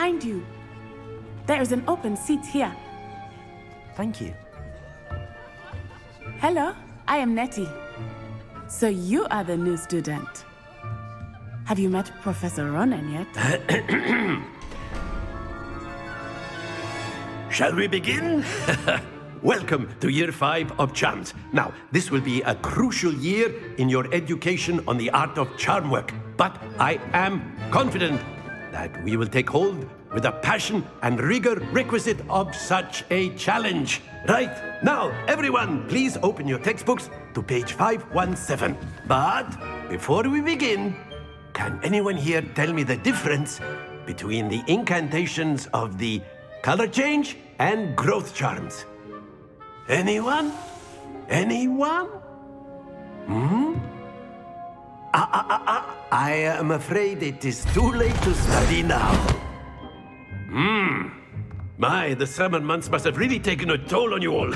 behind you. There is an open seat here. Thank you. Hello, I am Nettie. So you are the new student. Have you met Professor Ronan yet? Shall we begin? Welcome to Year 5 of Charms. Now, this will be a crucial year in your education on the art of charm work. But I am confident that we will take hold with the passion and rigor requisite of such a challenge. Right, now, everyone, please open your textbooks to page 517. But before we begin, can anyone here tell me the difference between the incantations of the color change and growth charms? Anyone? Anyone? I am afraid it is too late to study now. My, the summer months must have really taken a toll on you all.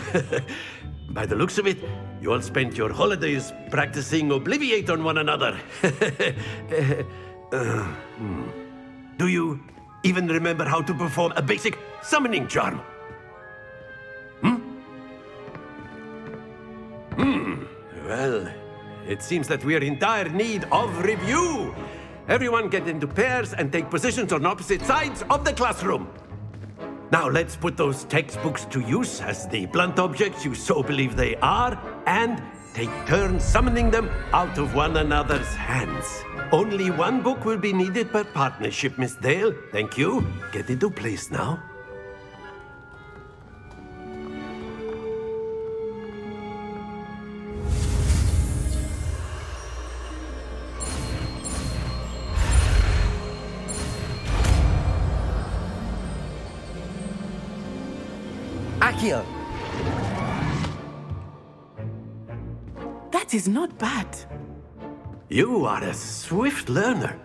By the looks of it, you all spent your holidays practicing Obliviate on one another. Do you even remember how to perform a basic summoning charm? Well, it seems that we are in dire need of review. Everyone get into pairs and take positions on opposite sides of the classroom. Now let's put those textbooks to use as the blunt objects you so believe they are, and take turns summoning them out of one another's hands. Only one book will be needed per partnership, Miss Dale. Thank you. Get into place now. Accio! That is not bad. You are a swift learner.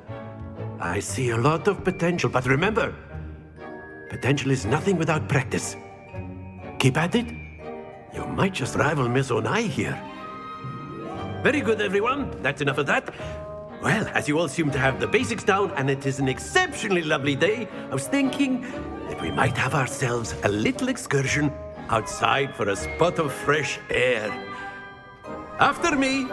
I see a lot of potential, but remember, potential is nothing without practice. Keep at it. You might just rival Miss Onai here. Very good, everyone. That's enough of that. Well, as you all seem to have the basics down, and it is an exceptionally lovely day, I was thinking that we might have ourselves a little excursion outside for a spot of fresh air. After me.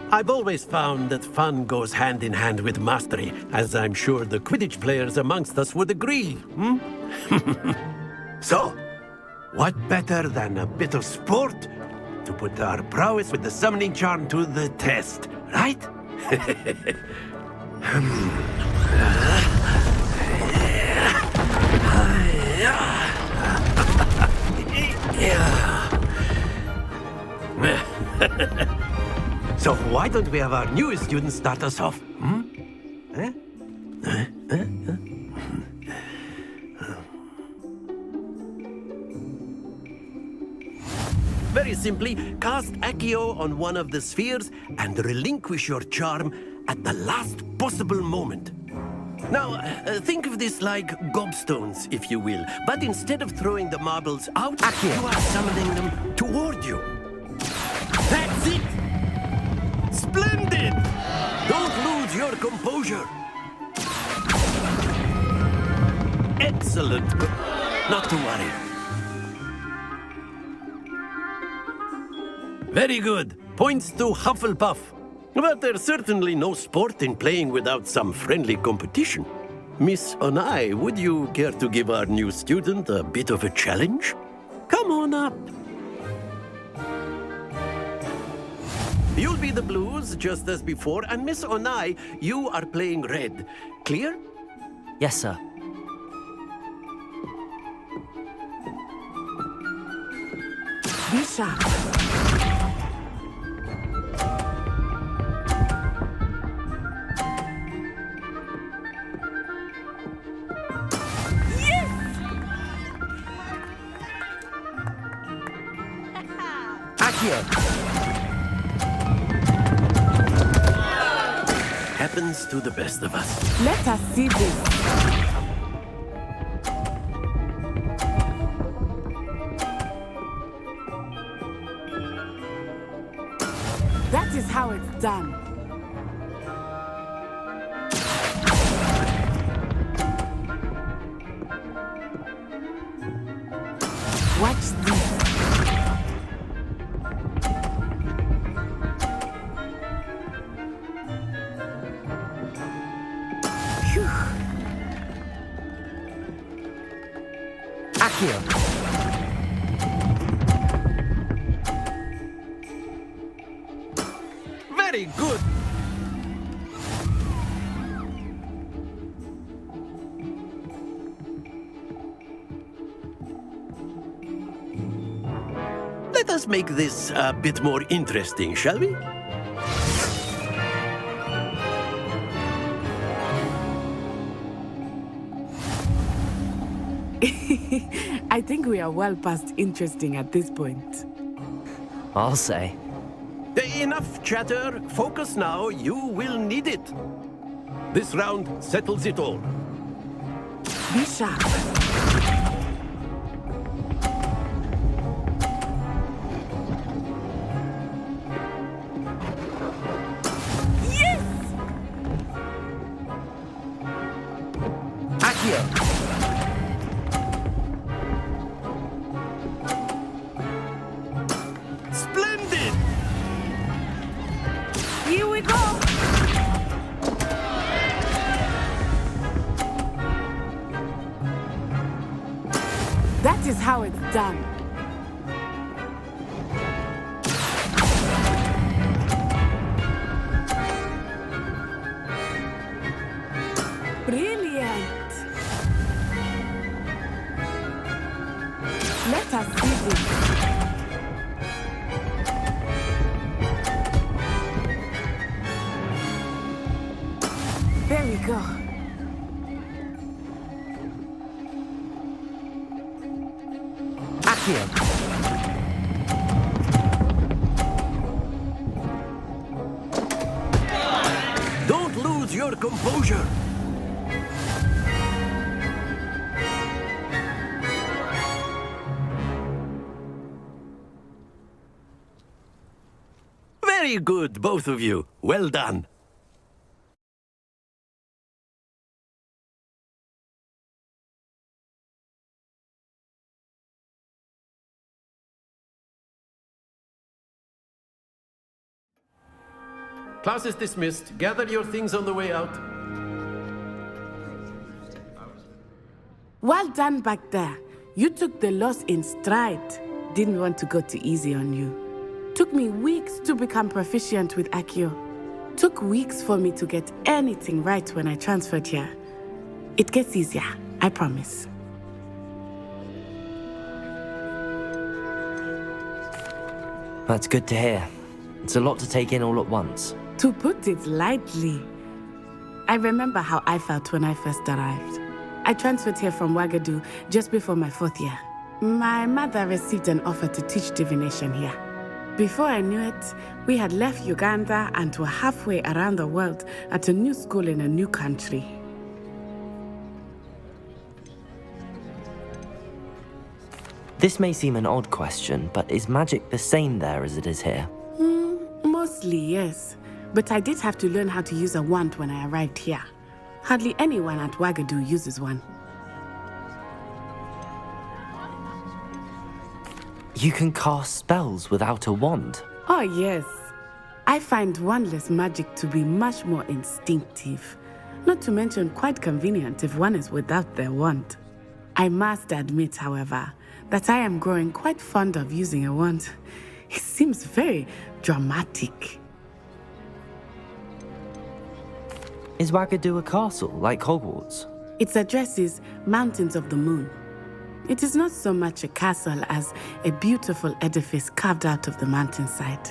I've always found that fun goes hand in hand with mastery, as I'm sure the Quidditch players amongst us would agree. So, what better than a bit of sport to put our prowess with the summoning charm to the test, right? So why don't we have our newest student start us off? Very simply, cast Accio on one of the spheres and relinquish your charm at the last possible moment. Now, think of this like gobstones, if you will. But instead of throwing the marbles out, you are summoning them toward you. That's it! Splendid! Don't lose your composure. Excellent. Not to worry. Very good. Points to Hufflepuff. But there's certainly no sport in playing without some friendly competition. Miss Onai, would you care to give our new student a bit of a challenge? Come on up. You'll be the blues, just as before, and Miss Onai, you are playing red. Clear? Yes, sir. Be sharp. Accio! Happens to the best of us. Let us see this. That is how it's done. Watch this. Phew. Accio! Very good. Let us make this a bit more interesting, shall we? I think we are well past interesting at this point. I'll say. Enough chatter. Focus now. You will need it. This round settles it all. Be sharp. Yes! Accio! Splendid! Here we go! That is how it's done. Brilliant! Let us see this. There we go. Accio! Don't lose your composure. Very good, both of you. Well done. Class is dismissed. Gather your things on the way out. Well done back there. You took the loss in stride. Didn't want to go too easy on you. Took me weeks to become proficient with Accio. Took weeks for me to get anything right when I transferred here. It gets easier, I promise. That's good to hear. It's a lot to take in all at once. To put it lightly, I remember how I felt when I first arrived. I transferred here from Ouagadougou just before my 4th year. My mother received an offer to teach divination here. Before I knew it, we had left Uganda and were halfway around the world at a new school in a new country. This may seem an odd question, but is magic the same there as it is here? Mostly, yes. But I did have to learn how to use a wand when I arrived here. Hardly anyone at Ouagadougou uses one. You can cast spells without a wand. Oh, yes. I find wandless magic to be much more instinctive. Not to mention quite convenient if one is without their wand. I must admit, however, that I am growing quite fond of using a wand. It seems very dramatic. Is Ouagadougou a castle, like Hogwarts? Its address is Mountains of the Moon. It is not so much a castle as a beautiful edifice carved out of the mountainside.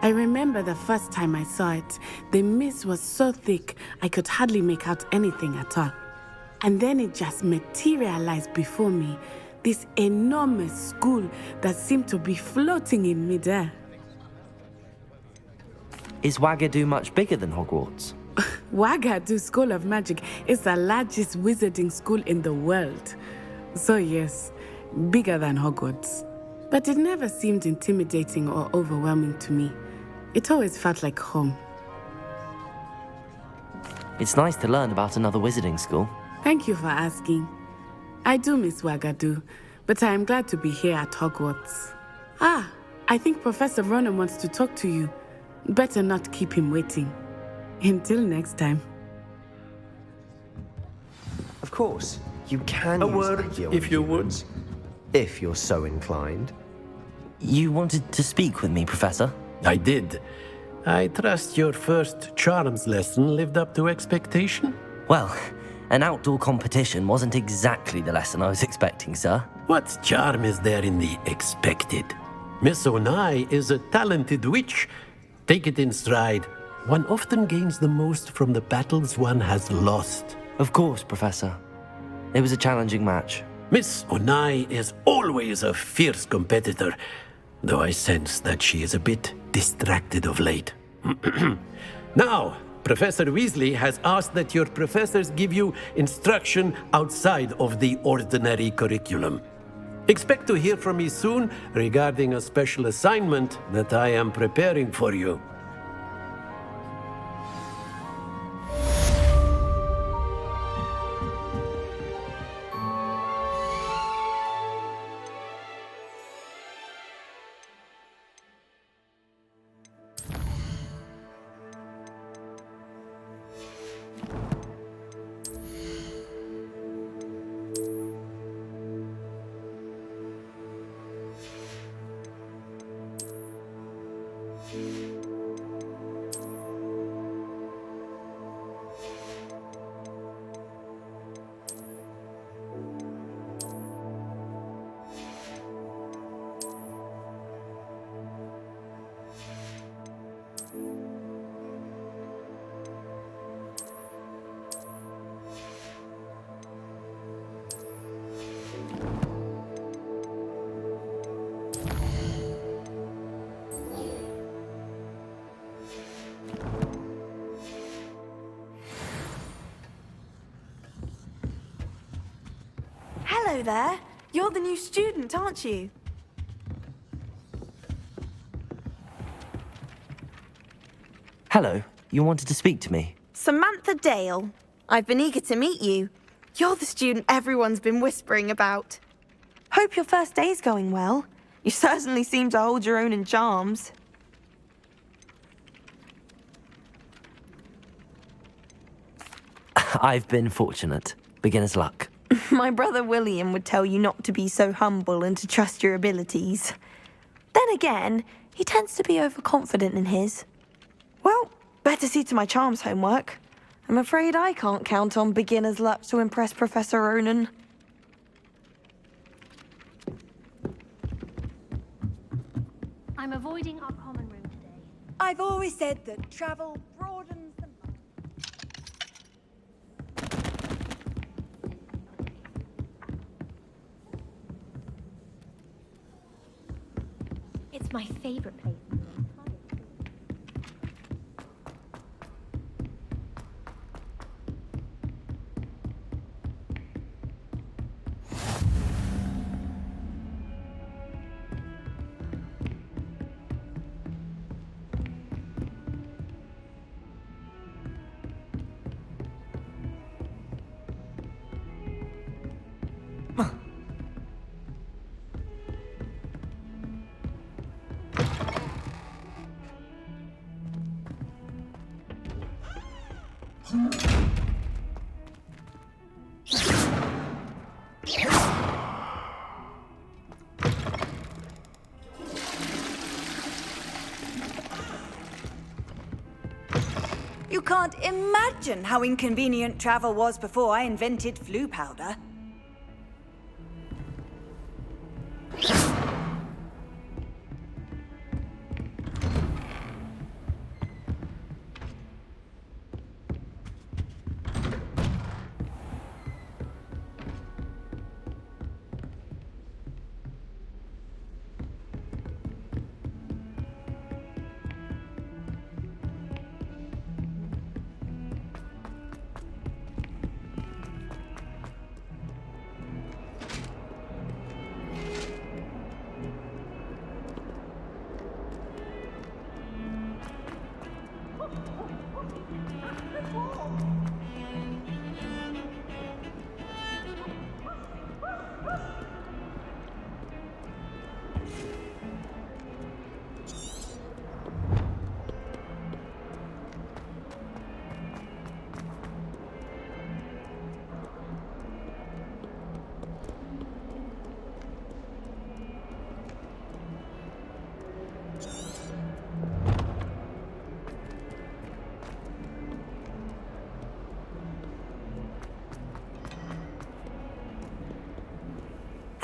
I remember the first time I saw it, the mist was so thick I could hardly make out anything at all. And then it just materialized before me, this enormous school that seemed to be floating in midair. Is Wagadu much bigger than Hogwarts? Wagadu School of Magic is the largest wizarding school in the world. So yes, bigger than Hogwarts. But it never seemed intimidating or overwhelming to me. It always felt like home. It's nice to learn about another wizarding school. Thank you for asking. I do miss Wagadu, but I am glad to be here at Hogwarts. Ah, I think Professor Ronan wants to talk to you. Better not keep him waiting. Until next time. Of course, you can A use word, Accio on if you would. humans, if you're so inclined. You wanted to speak with me, Professor? I did. I trust your first charms lesson lived up to expectation? Well, an outdoor competition wasn't exactly the lesson I was expecting, sir. What charm is there in the expected? Miss Onai is a talented witch. Take it in stride. One often gains the most from the battles one has lost. Of course, Professor. It was a challenging match. Miss Onai is always a fierce competitor, though I sense that she is a bit distracted of late. Now, Professor Weasley has asked that your professors give you instruction outside of the ordinary curriculum. Expect to hear from me soon regarding a special assignment that I am preparing for you. Hello there. You're the new student, aren't you? Hello, you wanted to speak to me? Samantha Dale. I've been eager to meet you. You're the student everyone's been whispering about. Hope your first day's going well. You certainly seem to hold your own in charms. I've been fortunate. Beginner's luck. My brother William would tell you not to be so humble and to trust your abilities. Then again, he tends to be overconfident in his. Well, better see to my charms homework. I'm afraid I can't count on beginner's luck to impress Professor Ronan. I'm avoiding our common room today. I've always said that travel broadens the mind. It's my favorite place. You can't imagine how inconvenient travel was before I invented flu powder.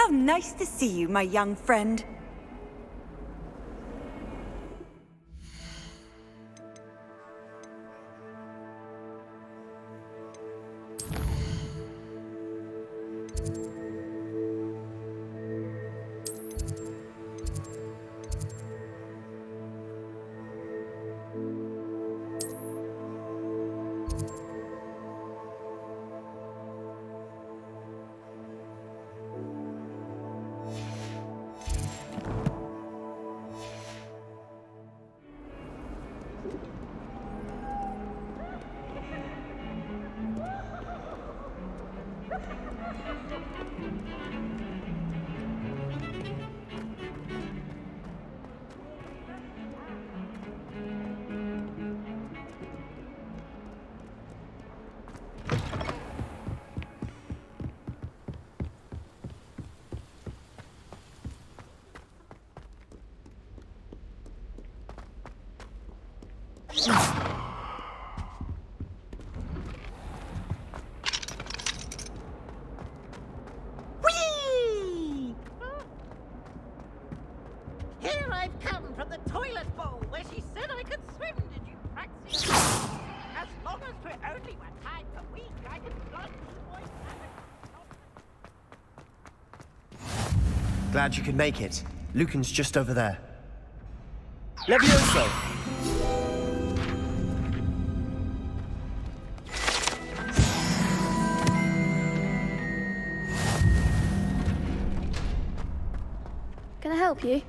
How nice to see you, my young friend. Whee! Here I've come from the toilet bowl where she said I could swim. Did you practice? As long as we're only one time per week, I can plunge you boys. Glad you could make it. Lucan's just over there. Levioso! Can I help you?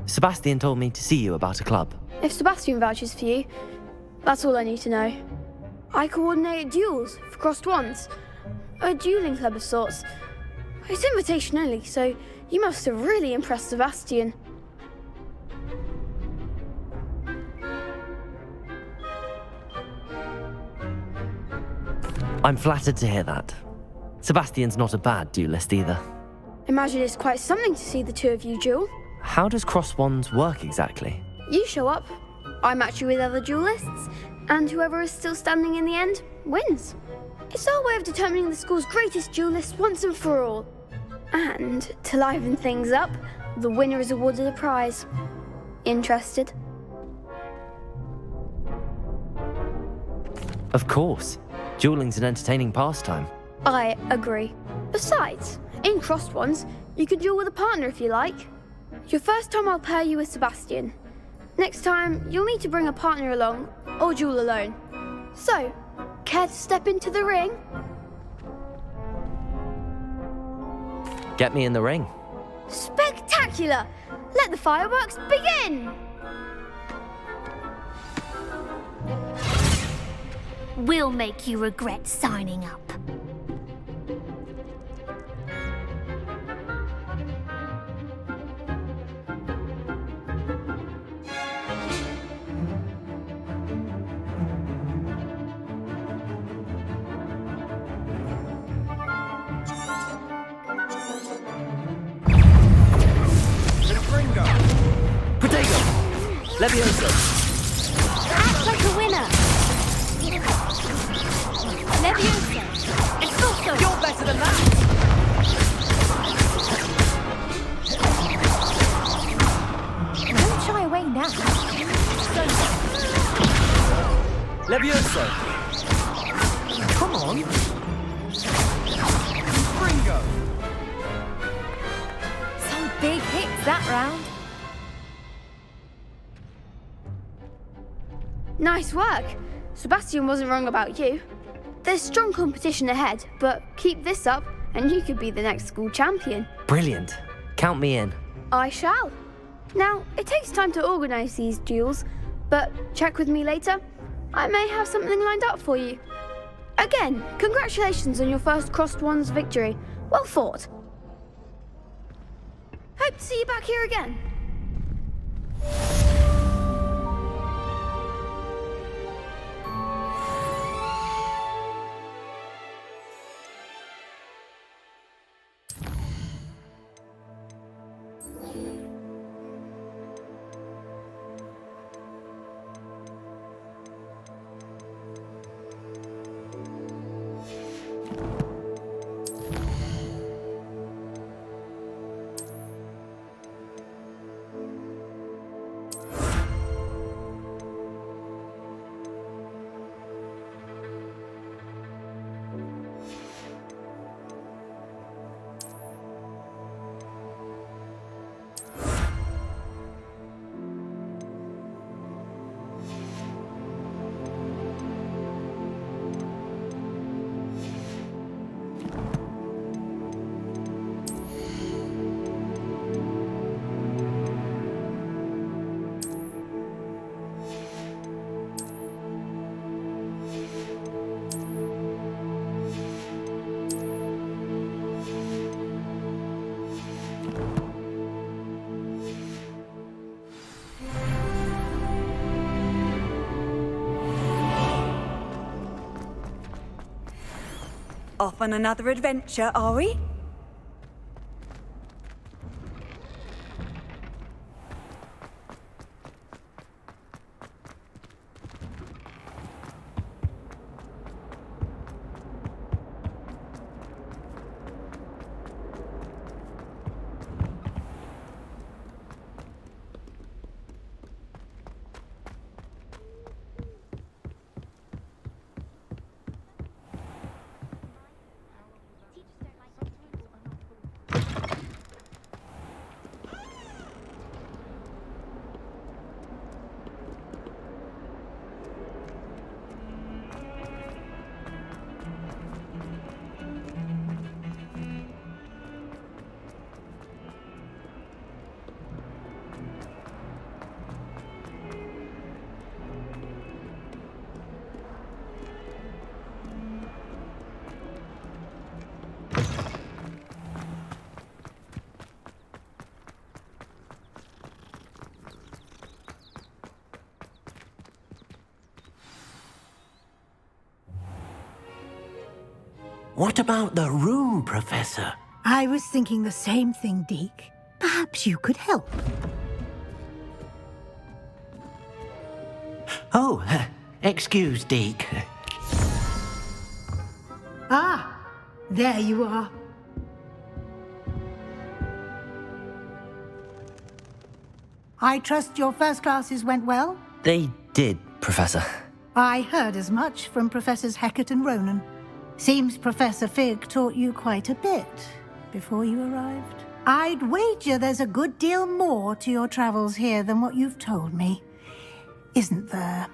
Sebastian told me to see you about a club. If Sebastian vouches for you, that's all I need to know. I coordinate duels for crossed wands. A dueling club of sorts. It's invitation only, so you must have really impressed Sebastian. I'm flattered to hear that. Sebastian's not a bad duelist either. Imagine it's quite something to see the two of you duel. How does cross wands work exactly? You show up, I match you with other duelists, and whoever is still standing in the end wins. It's our way of determining the school's greatest duelist once and for all. And to liven things up, the winner is awarded a prize. Interested? Of course. Dueling's an entertaining pastime. I agree. Besides, in crossed ones, you can duel with a partner if you like. Your first time I'll pair you with Sebastian. Next time, you'll need to bring a partner along, or duel alone. So, care to step into the ring? Get me in the ring. Spectacular! Let the fireworks begin! We'll make you regret signing up. Protego! Levioso! Act like a winner! Leviosa! Expulso! You're better than that! Don't shy away now. Levioso! Come on! Ringo! Some big hits that round. Nice work. Sebastian wasn't wrong about you. There's strong competition ahead, but keep this up and you could be the next school champion. Brilliant. Count me in. I shall. Now, it takes time to organise these duels, but check with me later. I may have something lined up for you. Again, congratulations on your first crossed wands victory. Well fought. Hope to see you back here again. Off on another adventure, are we? What about the room, Professor? I was thinking the same thing, Deke. Perhaps you could help. Oh, excuse, Deke. Ah, there you are. I trust your first classes went well? They did, Professor. I heard as much from Professors Hecat and Ronan. Seems Professor Fig taught you quite a bit before you arrived. I'd wager there's a good deal more to your travels here than what you've told me, isn't there?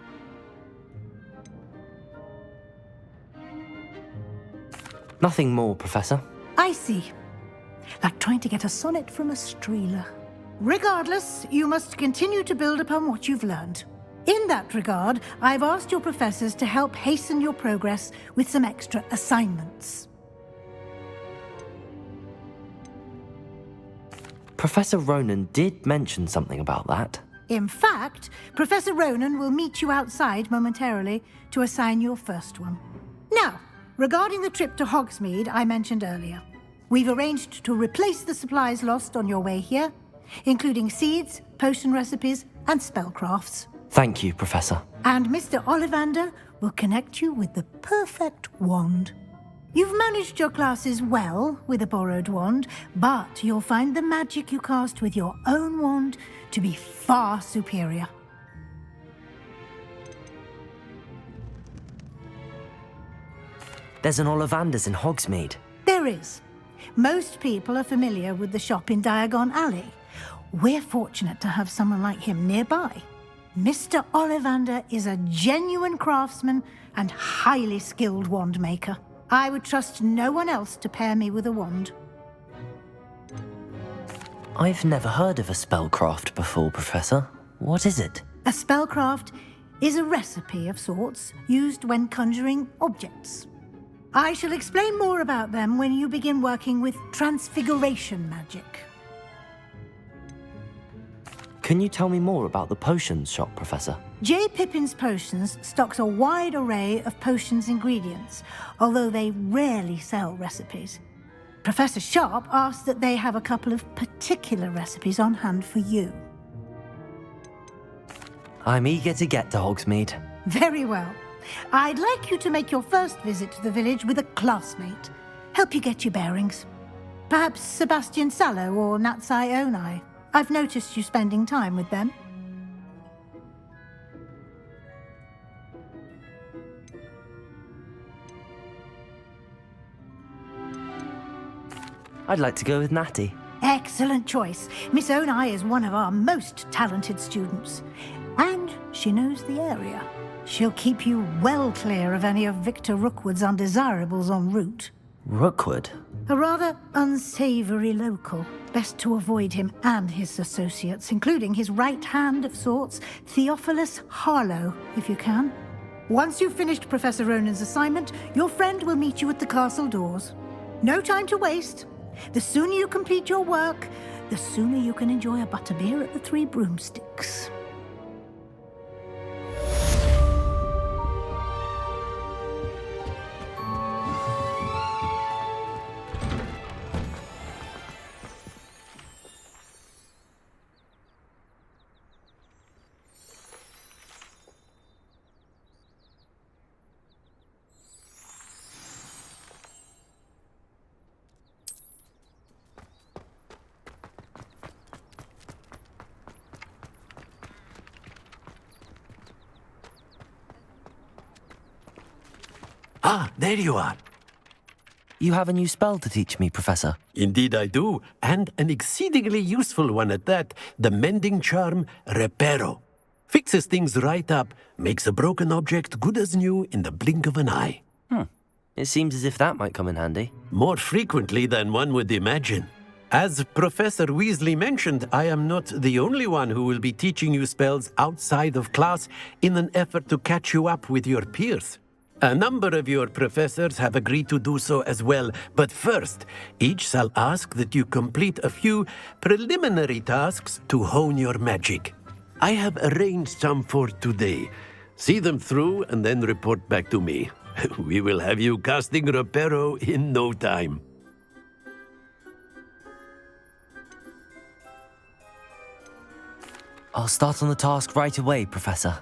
Nothing more, Professor. I see. Like trying to get a sonnet from a streeler. Regardless, you must continue to build upon what you've learned. In that regard, I've asked your professors to help hasten your progress with some extra assignments. Professor Ronan did mention something about that. In fact, Professor Ronan will meet you outside momentarily to assign your first one. Now, regarding the trip to Hogsmeade I mentioned earlier, we've arranged to replace the supplies lost on your way here, including seeds, potion recipes, and spellcrafts. Thank you, Professor. And Mr. Ollivander will connect you with the perfect wand. You've managed your classes well with a borrowed wand, but you'll find the magic you cast with your own wand to be far superior. There's an Ollivander's in Hogsmeade. There is. Most people are familiar with the shop in Diagon Alley. We're fortunate to have someone like him nearby. Mr. Ollivander is a genuine craftsman and highly skilled wand maker. I would trust no one else to pair me with a wand. I've never heard of a spellcraft before, Professor. What is it? A spellcraft is a recipe of sorts used when conjuring objects. I shall explain more about them when you begin working with transfiguration magic. Can you tell me more about the potions shop, Professor? J. Pippin's Potions stocks a wide array of potions ingredients, although they rarely sell recipes. Professor Sharp asked that they have a couple of particular recipes on hand for you. I'm eager to get to Hogsmeade. Very well. I'd like you to make your first visit to the village with a classmate. Help you get your bearings. Perhaps Sebastian Sallow or Natsai Onai. I've noticed you spending time with them. I'd like to go with Natty. Excellent choice. Miss Onai is one of our most talented students. And she knows the area. She'll keep you well clear of any of Victor Rookwood's undesirables en route. Rookwood? A rather unsavory local. Best to avoid him and his associates, including his right hand of sorts, Theophilus Harlow, if you can. Once you've finished Professor Ronan's assignment, your friend will meet you at the castle doors. No time to waste. The sooner you complete your work, the sooner you can enjoy a butterbeer at the Three Broomsticks. Ah, there you are. You have a new spell to teach me, Professor. Indeed I do, and an exceedingly useful one at that. The mending charm, Reparo. Fixes things right up, makes a broken object good as new in the blink of an eye. It seems as if that might come in handy. More frequently than one would imagine. As Professor Weasley mentioned, I am not the only one who will be teaching you spells outside of class in an effort to catch you up with your peers. A number of your professors have agreed to do so as well, but first, each shall ask that you complete a few preliminary tasks to hone your magic. I have arranged some for today. See them through and then report back to me. We will have you casting Reparo in no time. I'll start on the task right away, Professor.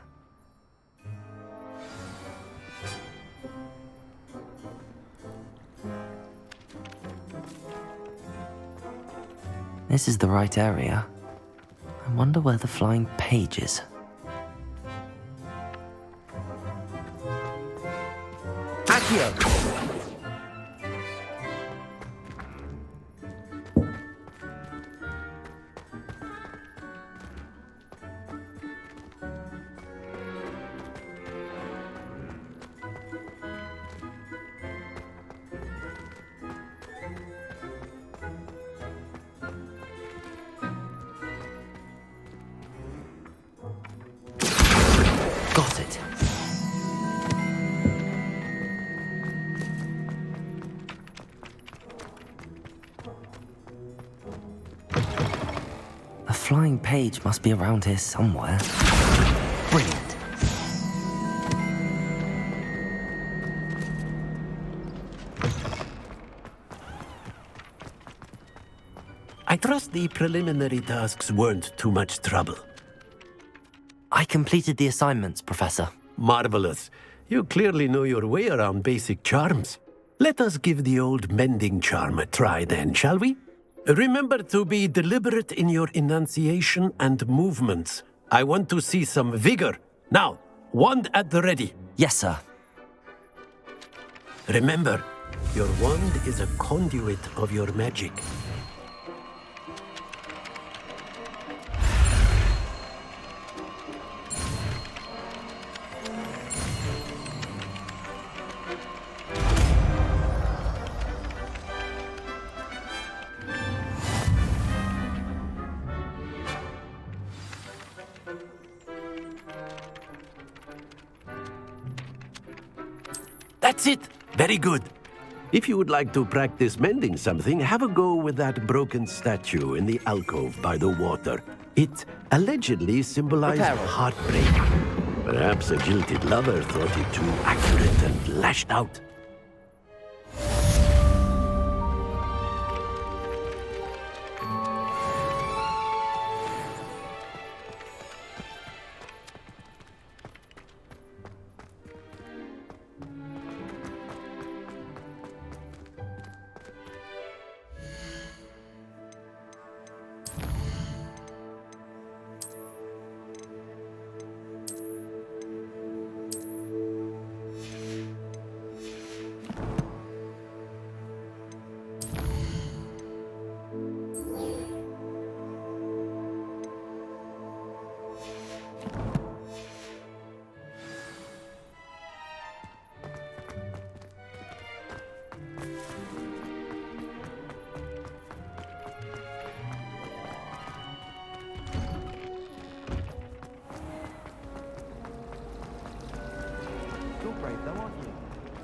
This is the right area. I wonder where the flying page is. Accio! Got it. A flying page must be around here somewhere. Brilliant. I trust the preliminary tasks weren't too much trouble. I completed the assignments, Professor. Marvelous. You clearly know your way around basic charms. Let us give the old mending charm a try then, shall we? Remember to be deliberate in your enunciation and movements. I want to see some vigor. Now, wand at the ready. Yes, sir. Remember, your wand is a conduit of your magic. That's it! Very good. If you would like to practice mending something, have a go with that broken statue in the alcove by the water. It allegedly symbolized heartbreak. Perhaps a jilted lover thought it too accurate and lashed out.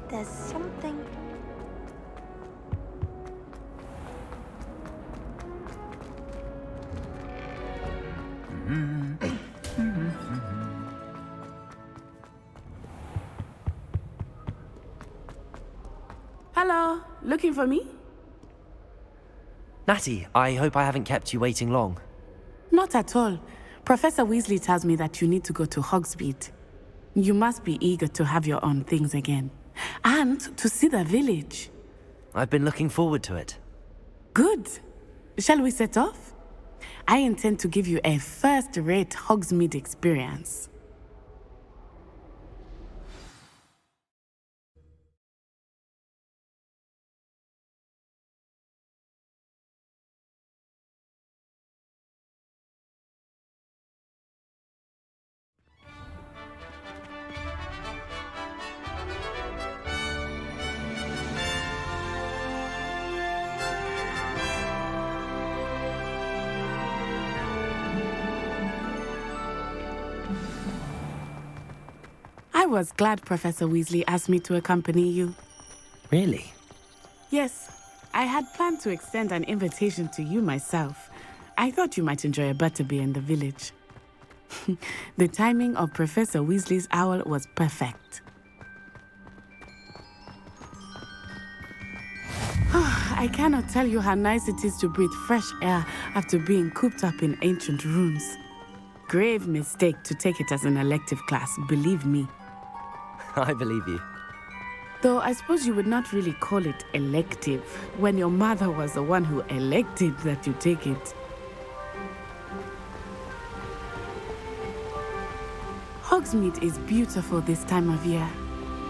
There's something... Hello, looking for me? Natty, I hope I haven't kept you waiting long. Not at all. Professor Weasley tells me that you need to go to Hogsmeade. You must be eager to have your own things again. And to see the village. I've been looking forward to it. Good. Shall we set off? I intend to give you a first-rate Hogsmeade experience. I was glad Professor Weasley asked me to accompany you. Really? Yes, I had planned to extend an invitation to you myself. I thought you might enjoy a butterbeer in the village. The timing of Professor Weasley's owl was perfect. I cannot tell you how nice it is to breathe fresh air after being cooped up in ancient rooms. Grave mistake to take it as an elective class, believe me. I believe you. Though I suppose you would not really call it elective when your mother was the one who elected that you take it. Hogsmeade is beautiful this time of year.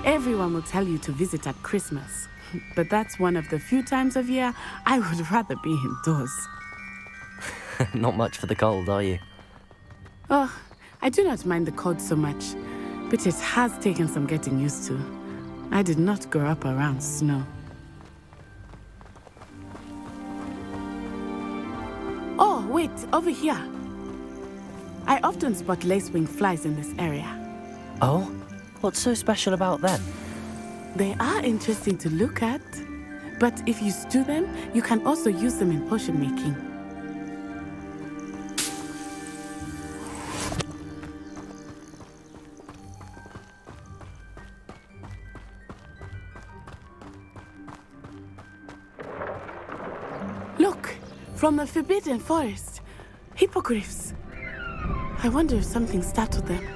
Everyone will tell you to visit at Christmas. But that's one of the few times of year I would rather be indoors. Not much for the cold, are you? Oh, I do not mind the cold so much, but it has taken some getting used to. I did not grow up around snow. Oh, wait, over here. I often spot lacewing flies in this area. Oh? What's so special about them? They are interesting to look at, but if you stew them, you can also use them in potion making. Look, from the Forbidden Forest, hippogriffs. I wonder if something startled them.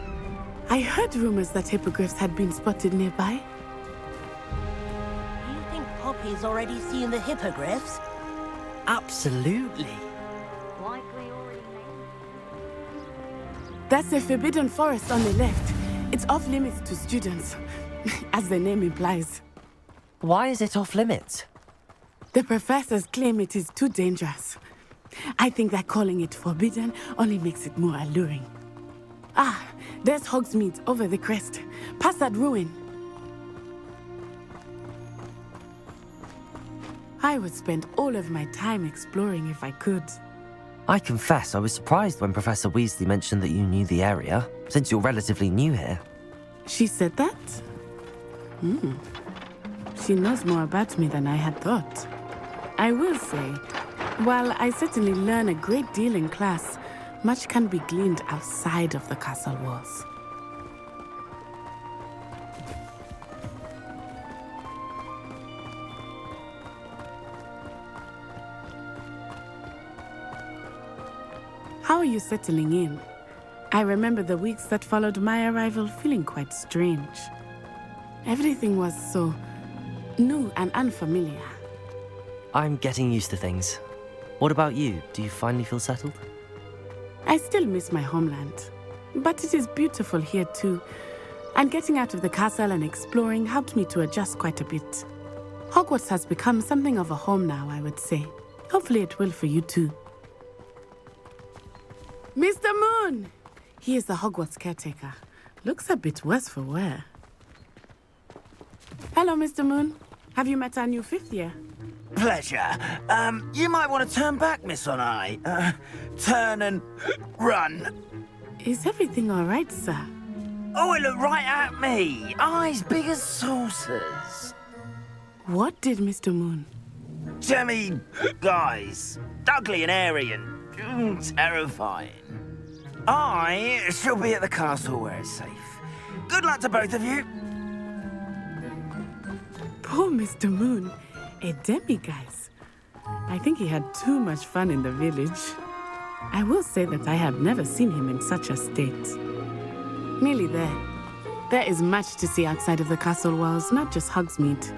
I heard rumors that hippogriffs had been spotted nearby. You think Poppy's already seen the hippogriffs? Absolutely. Likely already made. That's the Forbidden Forest on the left. It's off limits to students, as the name implies. Why is it off limits? The professors claim it is too dangerous. I think that calling it forbidden only makes it more alluring. Ah, there's Hogsmeade over the crest, past that ruin. I would spend all of my time exploring if I could. I confess I was surprised when Professor Weasley mentioned that you knew the area, since you're relatively new here. She said that? She knows more about me than I had thought. I will say, while I certainly learn a great deal in class, much can be gleaned outside of the castle walls. How are you settling in? I remember the weeks that followed my arrival feeling quite strange. Everything was so new and unfamiliar. I'm getting used to things. What about you? Do you finally feel settled? I still miss my homeland, but it is beautiful here too. And getting out of the castle and exploring helped me to adjust quite a bit. Hogwarts has become something of a home now, I would say. Hopefully it will for you too. Mr. Moon! He is the Hogwarts caretaker. Looks a bit worse for wear. Hello, Mr. Moon. Have you met our new fifth year? Pleasure. You might want to turn back, Miss On-Eye. Turn and run. Is everything all right, sir? Oh, it looked right at me. Eyes big as saucers. What did Mr. Moon? Jemmy guys. Ugly and airy and terrifying. I shall be at the castle where it's safe. Good luck to both of you. Poor Mr. Moon. A demiguise. I think he had too much fun in the village. I will say that I have never seen him in such a state. Nearly there. There is much to see outside of the castle walls, not just Hogsmeade.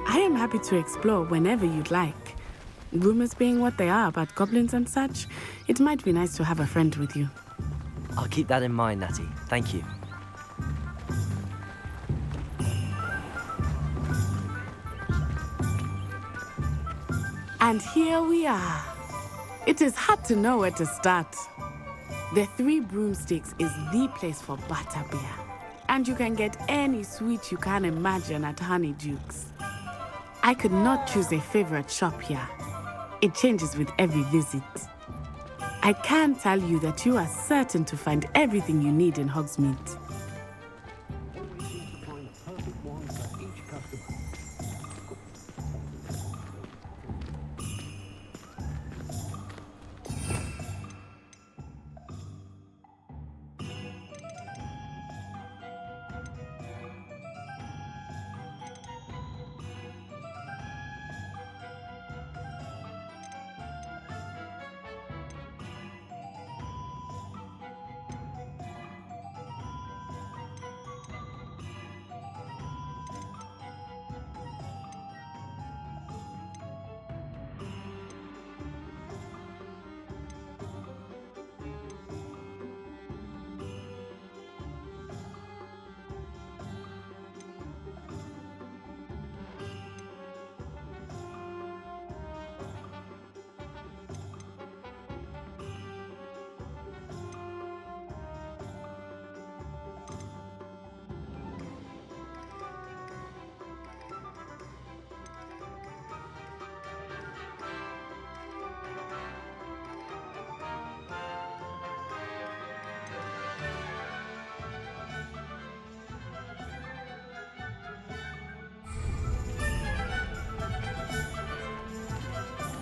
I am happy to explore whenever you'd like. Rumors being what they are about goblins and such, it might be nice to have a friend with you. I'll keep that in mind, Natty. Thank you. And here we are. It is hard to know where to start. The Three Broomsticks is the place for butterbeer. And you can get any sweet you can imagine at Honeydukes. I could not choose a favorite shop here. It changes with every visit. I can tell you that you are certain to find everything you need in Hogsmeade.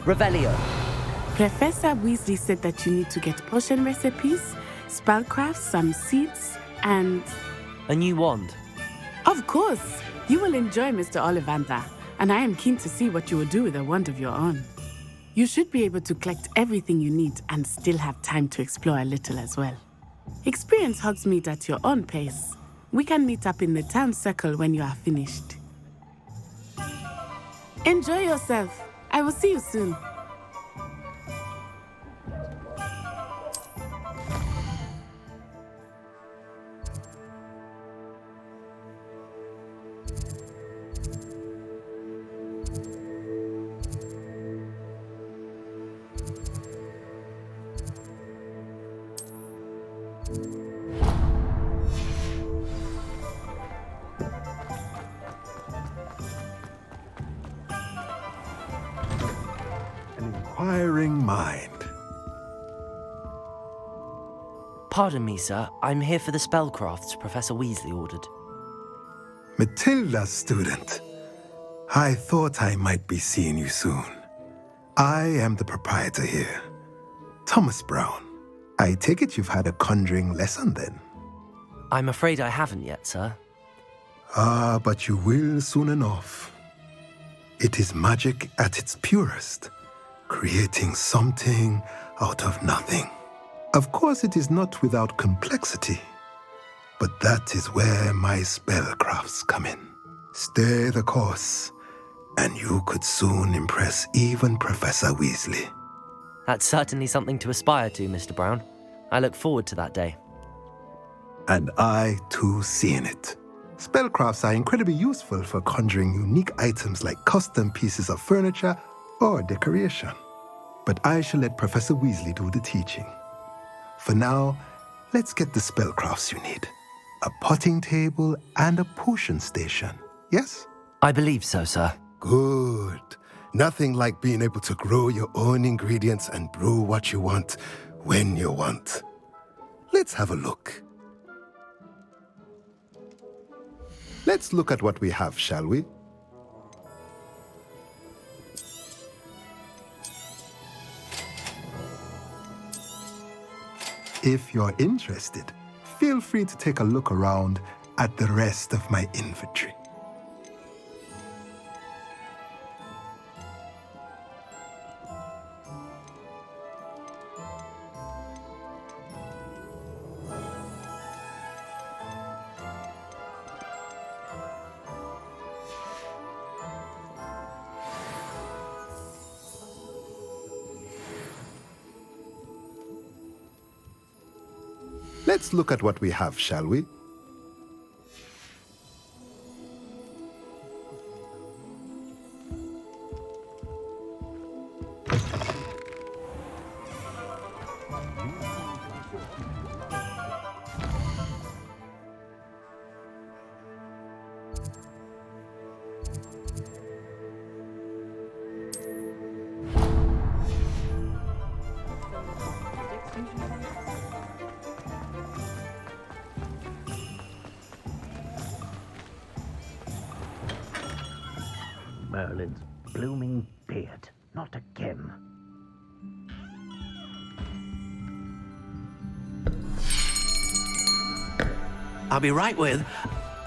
Revelio. Professor Weasley said that you need to get potion recipes, spellcrafts, some seeds, and... A new wand. Of course! You will enjoy Mr. Ollivander, and I am keen to see what you will do with a wand of your own. You should be able to collect everything you need and still have time to explore a little as well. Experience Hogsmeade at your own pace. We can meet up in the town circle when you are finished. Enjoy yourself. I will see you soon. Inquiring mind. Pardon me, sir. I'm here for the spellcrafts Professor Weasley ordered. Matilda, student. I thought I might be seeing you soon. I am the proprietor here, Thomas Brown. I take it you've had a conjuring lesson then? I'm afraid I haven't yet, sir. Ah, but you will soon enough. It is magic at its purest, creating something out of nothing. Of course, it is not without complexity, but that is where my spellcrafts come in. Stay the course, and you could soon impress even Professor Weasley. That's certainly something to aspire to, Mr. Brown. I look forward to that day. And I, too, seeing it. Spellcrafts are incredibly useful for conjuring unique items like custom pieces of furniture or decoration. But I shall let Professor Weasley do the teaching. For now, let's get the spellcrafts you need. A potting table and a potion station, yes? I believe so, sir. Good. Nothing like being able to grow your own ingredients and brew what you want when you want. Let's have a look. Let's look at what we have, shall we? If you're interested, feel free to take a look around at the rest of my inventory. Let's look at what we have, shall we? Merlin's blooming beard. Not again. I'll be right with...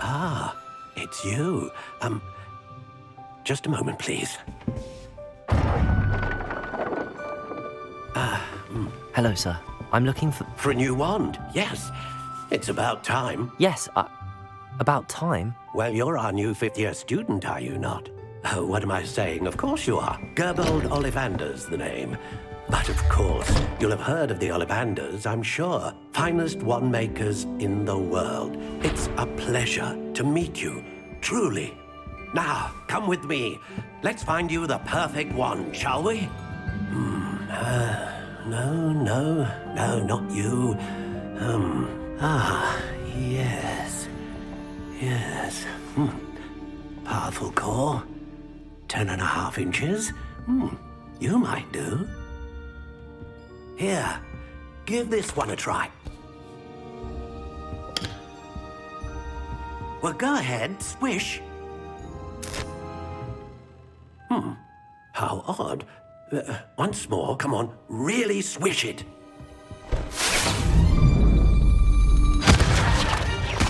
Ah, it's you. Just a moment, please. Hello, sir. I'm looking for... For a new wand, yes. It's about time. Yes, about time? Well, you're our new fifth-year student, are you not? Oh, what am I saying? Of course you are. Gerbold Ollivander's the name. But of course, you'll have heard of the Ollivanders, I'm sure. Finest wand makers in the world. It's a pleasure to meet you, truly. Now, come with me. Let's find you the perfect wand, shall we? No, not you. Yes. Powerful core. 10.5 inches. You might do. Here, give this one a try. Well, go ahead, swish. How odd. Once more, come on, really swish it.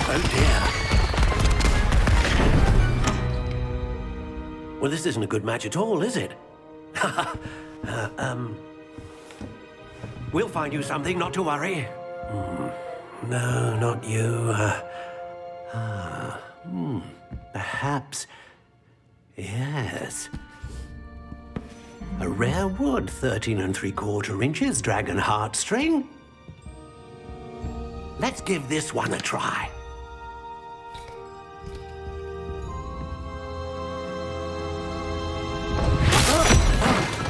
Oh dear. Well, this isn't a good match at all, is it? We'll find you something, not to worry. No, not you. Perhaps. Yes. A rare wood, 13 3/4 inches, dragon heartstring. Let's give this one a try.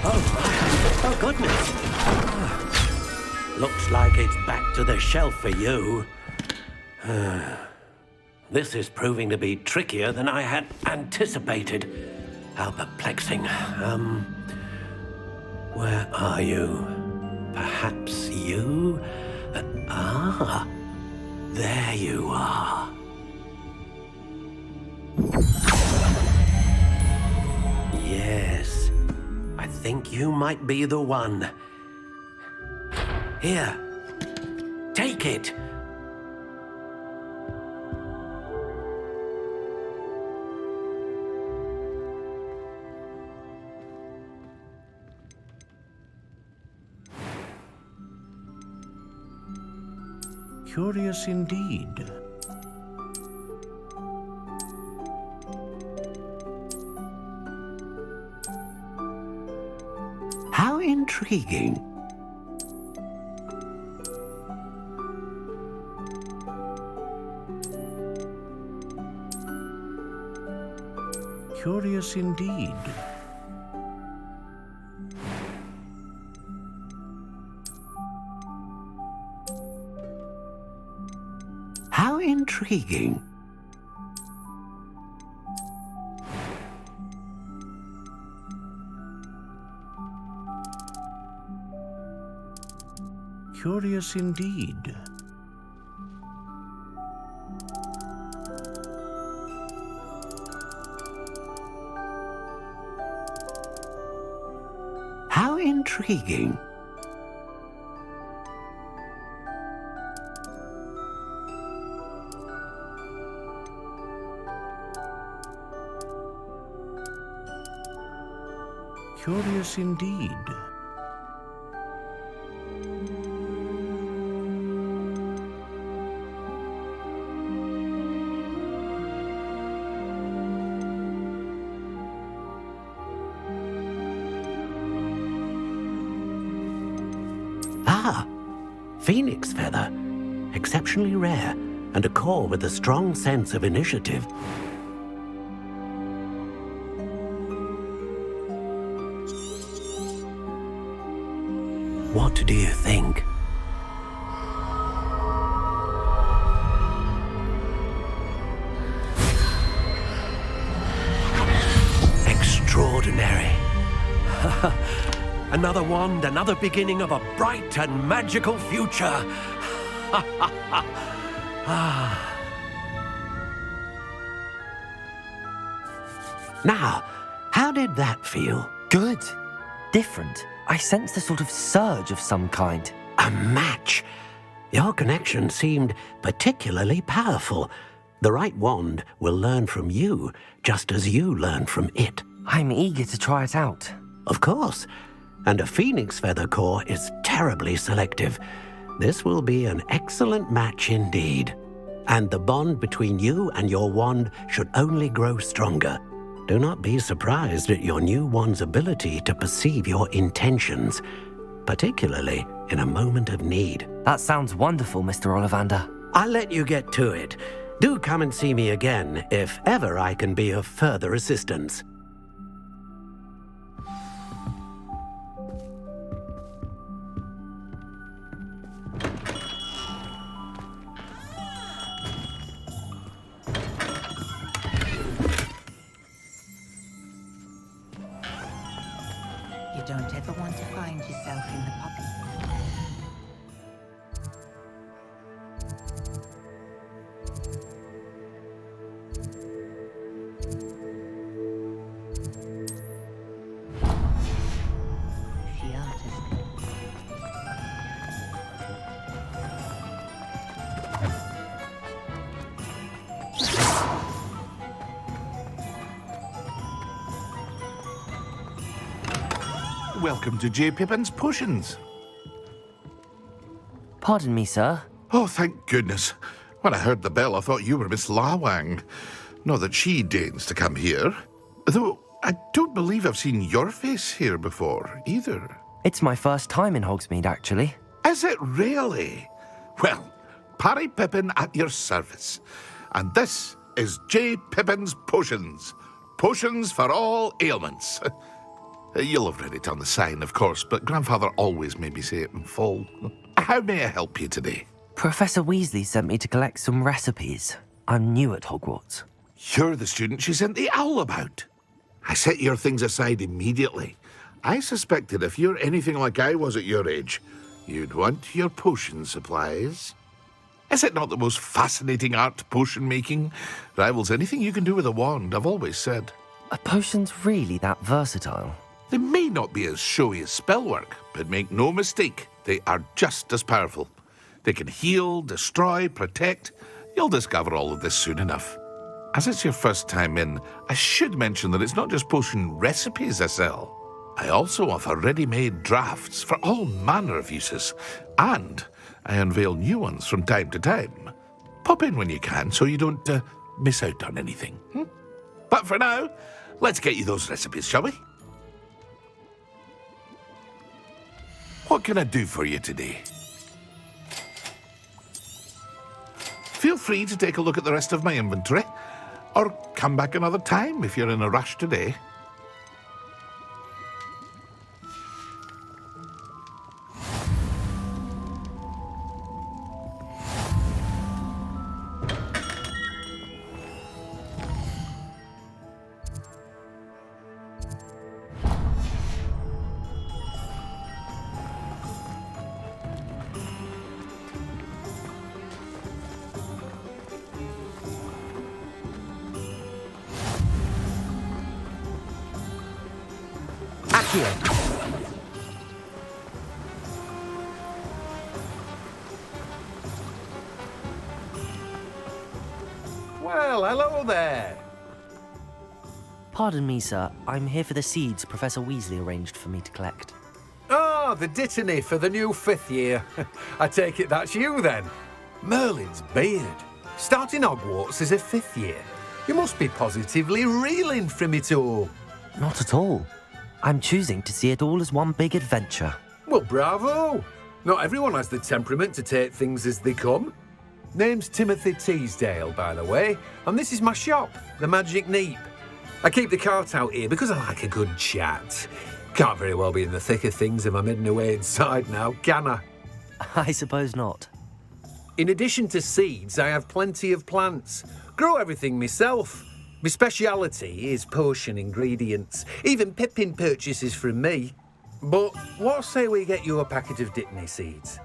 Oh, goodness. Looks like it's back to the shelf for you. This is proving to be trickier than I had anticipated. How perplexing. Where are you? Perhaps you? There you are. Yes, I think you might be the one. Here, take it. Curious indeed. How intriguing. Curious indeed. How intriguing. Curious indeed. How intriguing. Curious indeed. Ah, phoenix feather. Exceptionally rare, and a core with a strong sense of initiative. What do you think? Extraordinary. Another wand, another beginning of a bright and magical future. Now, how did that feel? Good. Different. I sensed a sort of surge of some kind. A match. Your connection seemed particularly powerful. The right wand will learn from you, just as you learn from it. I'm eager to try it out. Of course. And a phoenix feather core is terribly selective. This will be an excellent match indeed. And the bond between you and your wand should only grow stronger. Do not be surprised at your new wand's ability to perceive your intentions, particularly in a moment of need. That sounds wonderful, Mr. Ollivander. I'll let you get to it. Do come and see me again if ever I can be of further assistance. You don't ever want to find yourself in the pocket. welcome to J. Pippin's Potions. Pardon me, sir. Oh, thank goodness. When I heard the bell, I thought you were Miss Lawang. Not that she deigns to come here. Though I don't believe I've seen your face here before, either. It's my first time in Hogsmeade, actually. Is it really? Well, Parry Pippin at your service. And this is J. Pippin's Potions. Potions for all ailments. You'll have read it on the sign, of course, but Grandfather always made me say it in full. How may I help you today? Professor Weasley sent me to collect some recipes. I'm new at Hogwarts. You're the student she sent the owl about. I set your things aside immediately. I suspected if you're anything like I was at your age, you'd want your potion supplies. Is it not the most fascinating art, potion making? Rivals anything you can do with a wand, I've always said. Are potions really that versatile? They may not be as showy as spellwork, but make no mistake, they are just as powerful. They can heal, destroy, protect. You'll discover all of this soon enough. As it's your first time in, I should mention that it's not just potion recipes I sell. I also offer ready-made drafts for all manner of uses, and I unveil new ones from time to time. Pop in when you can so you don't miss out on anything. But for now, let's get you those recipes, shall we? What can I do for you today? Feel free to take a look at the rest of my inventory, or come back another time if you're in a rush today. Well, hello there. Pardon me, sir. I'm here for the seeds Professor Weasley arranged for me to collect. Oh, the dittany for the new 5th year. I take it that's you, then. Merlin's beard. Starting Hogwarts as a 5th year. You must be positively reeling from it all. Not at all. I'm choosing to see it all as one big adventure. Well, bravo. Not everyone has the temperament to take things as they come. Name's Timothy Teasdale, by the way, and this is my shop, the Magic Neep. I keep the cart out here because I like a good chat. Can't very well be in the thick of things if I'm hidden away inside now, can I? I suppose not. In addition to seeds, I have plenty of plants. Grow everything myself. My speciality is potion ingredients. Even Pippin purchases from me. But what say we get you a packet of Dittany seeds?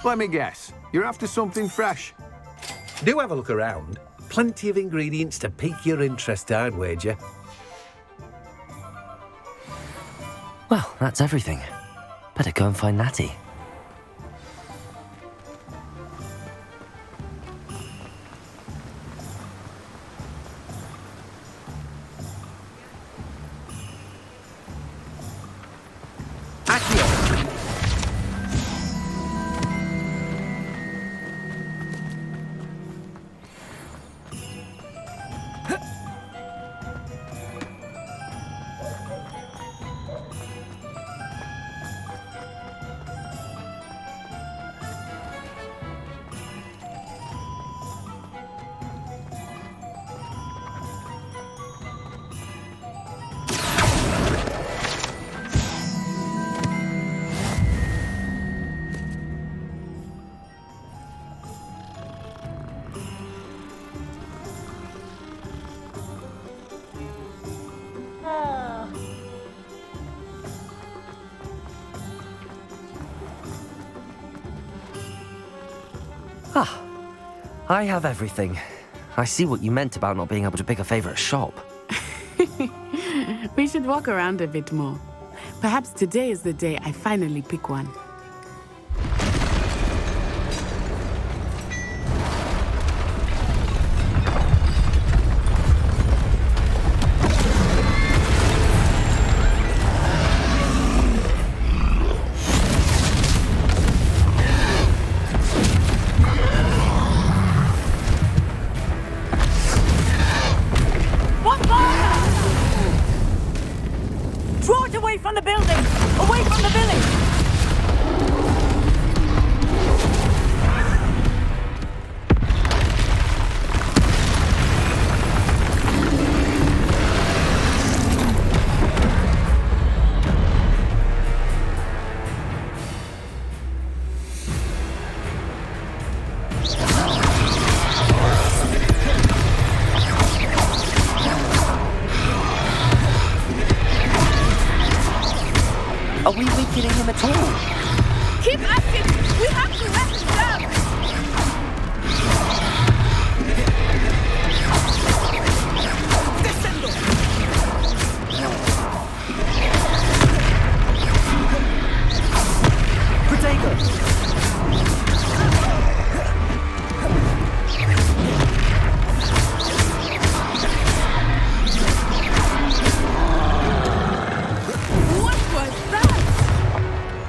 Let me guess. You're after something fresh. Do have a look around. Plenty of ingredients to pique your interest, I'd wager. Well, that's everything. Better go and find Natty. Ah, I have everything. I see what you meant about not being able to pick a favourite shop. We should walk around a bit more. Perhaps today is the day I finally pick one. Are we weakening him at all? Keep acting! We have to let him down!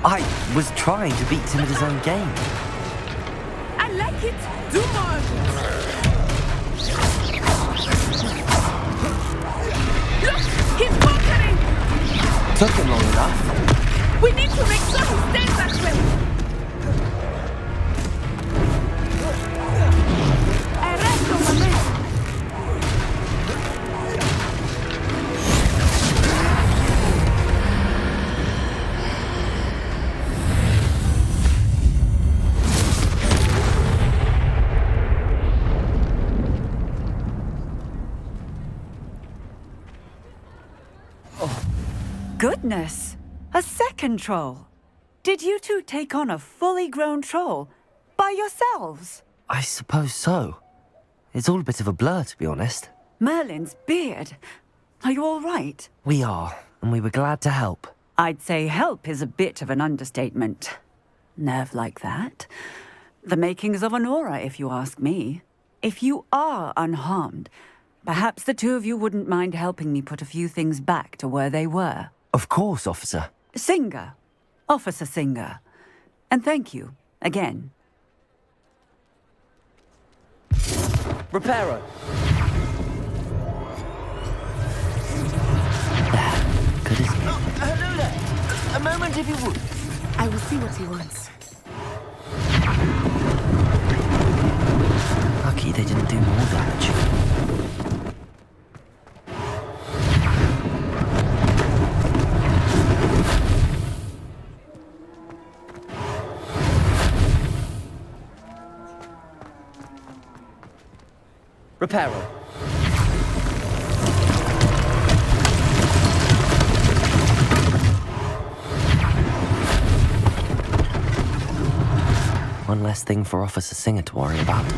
I was trying to beat him at his own game. I like it! Do more! Look! He's conquering! Took him long enough. We need to make sure he stays that way! Arresto, momento! Goodness! A second troll! Did you two take on a fully grown troll? By yourselves? I suppose so. It's all a bit of a blur, to be honest. Merlin's beard. Are you all right? We are, and we were glad to help. I'd say help is a bit of an understatement. Nerve like that. The makings of an aura, if you ask me. If you are unharmed, perhaps the two of you wouldn't mind helping me put a few things back to where they were. Of course, officer. Singer. Officer Singer. And thank you, again. Reparo. Good as new. Hello there. A moment, if you would. I will see what he wants. Lucky they didn't do more damage. Reparo. One less thing for Officer Singer to worry about.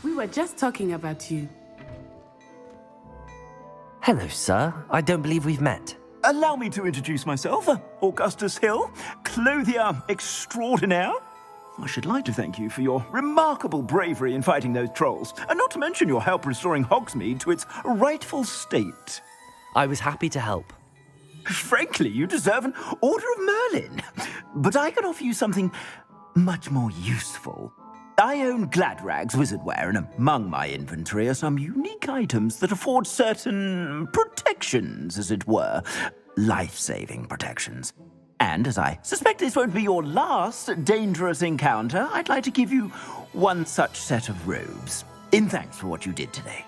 We were just talking about you. Hello, sir. I don't believe we've met. Allow me to introduce myself, Augustus Hill, clothier extraordinaire. I should like to thank you for your remarkable bravery in fighting those trolls, and not to mention your help restoring Hogsmeade to its rightful state. I was happy to help. Frankly, you deserve an Order of Merlin. But I can offer you something much more useful. I own Gladrag's wizardware, and among my inventory are some unique items that afford certain protections, as it were. Life-saving protections. And as I suspect this won't be your last dangerous encounter, I'd like to give you one such set of robes, in thanks for what you did today.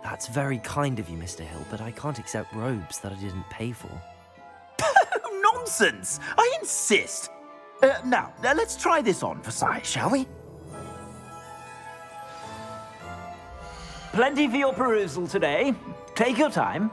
That's very kind of you, Mr. Hill, but I can't accept robes that I didn't pay for. Nonsense! I insist! Now, let's try this on for size, shall we? Plenty for your perusal today. Take your time.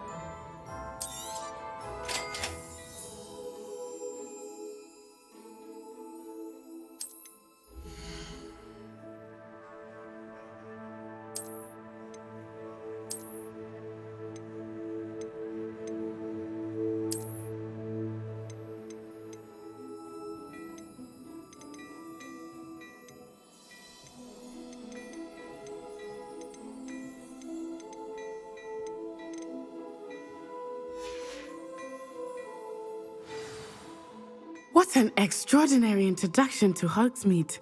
What an extraordinary introduction to Hogsmeade.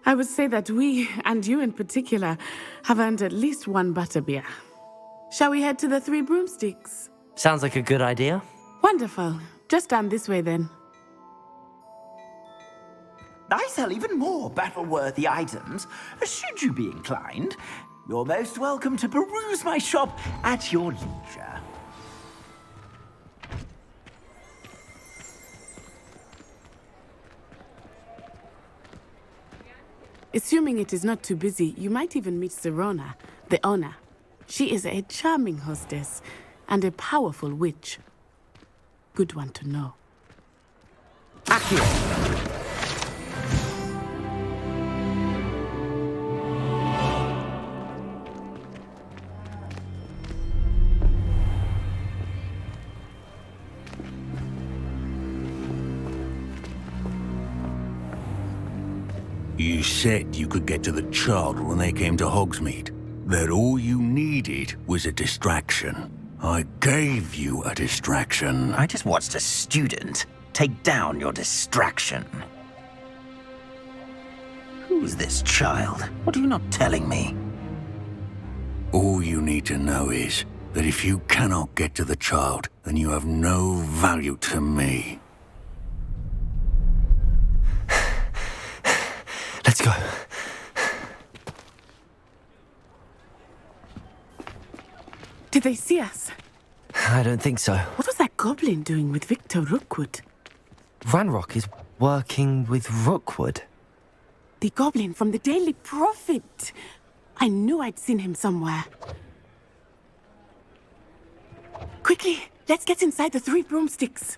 I would say that we, and you in particular, have earned at least one butterbeer. Shall we head to the Three Broomsticks? Sounds like a good idea. Wonderful. Just down this way then. I sell even more battle-worthy items. Should you be inclined, you're most welcome to peruse my shop at your leisure. Assuming it is not too busy, you might even meet Sirona, the owner. She is a charming hostess and a powerful witch. Good one to know. Accurate. You said you could get to the child when they came to Hogsmeade. That all you needed was a distraction. I gave you a distraction. I just watched a student take down your distraction. Who's this child? What are you not telling me? All you need to know is that if you cannot get to the child, then you have no value to me. Let's go. Did they see us? I don't think so. What was that goblin doing with Victor Rookwood? Ranrock is working with Rookwood. The goblin from the Daily Prophet. I knew I'd seen him somewhere. Quickly, let's get inside the Three Broomsticks.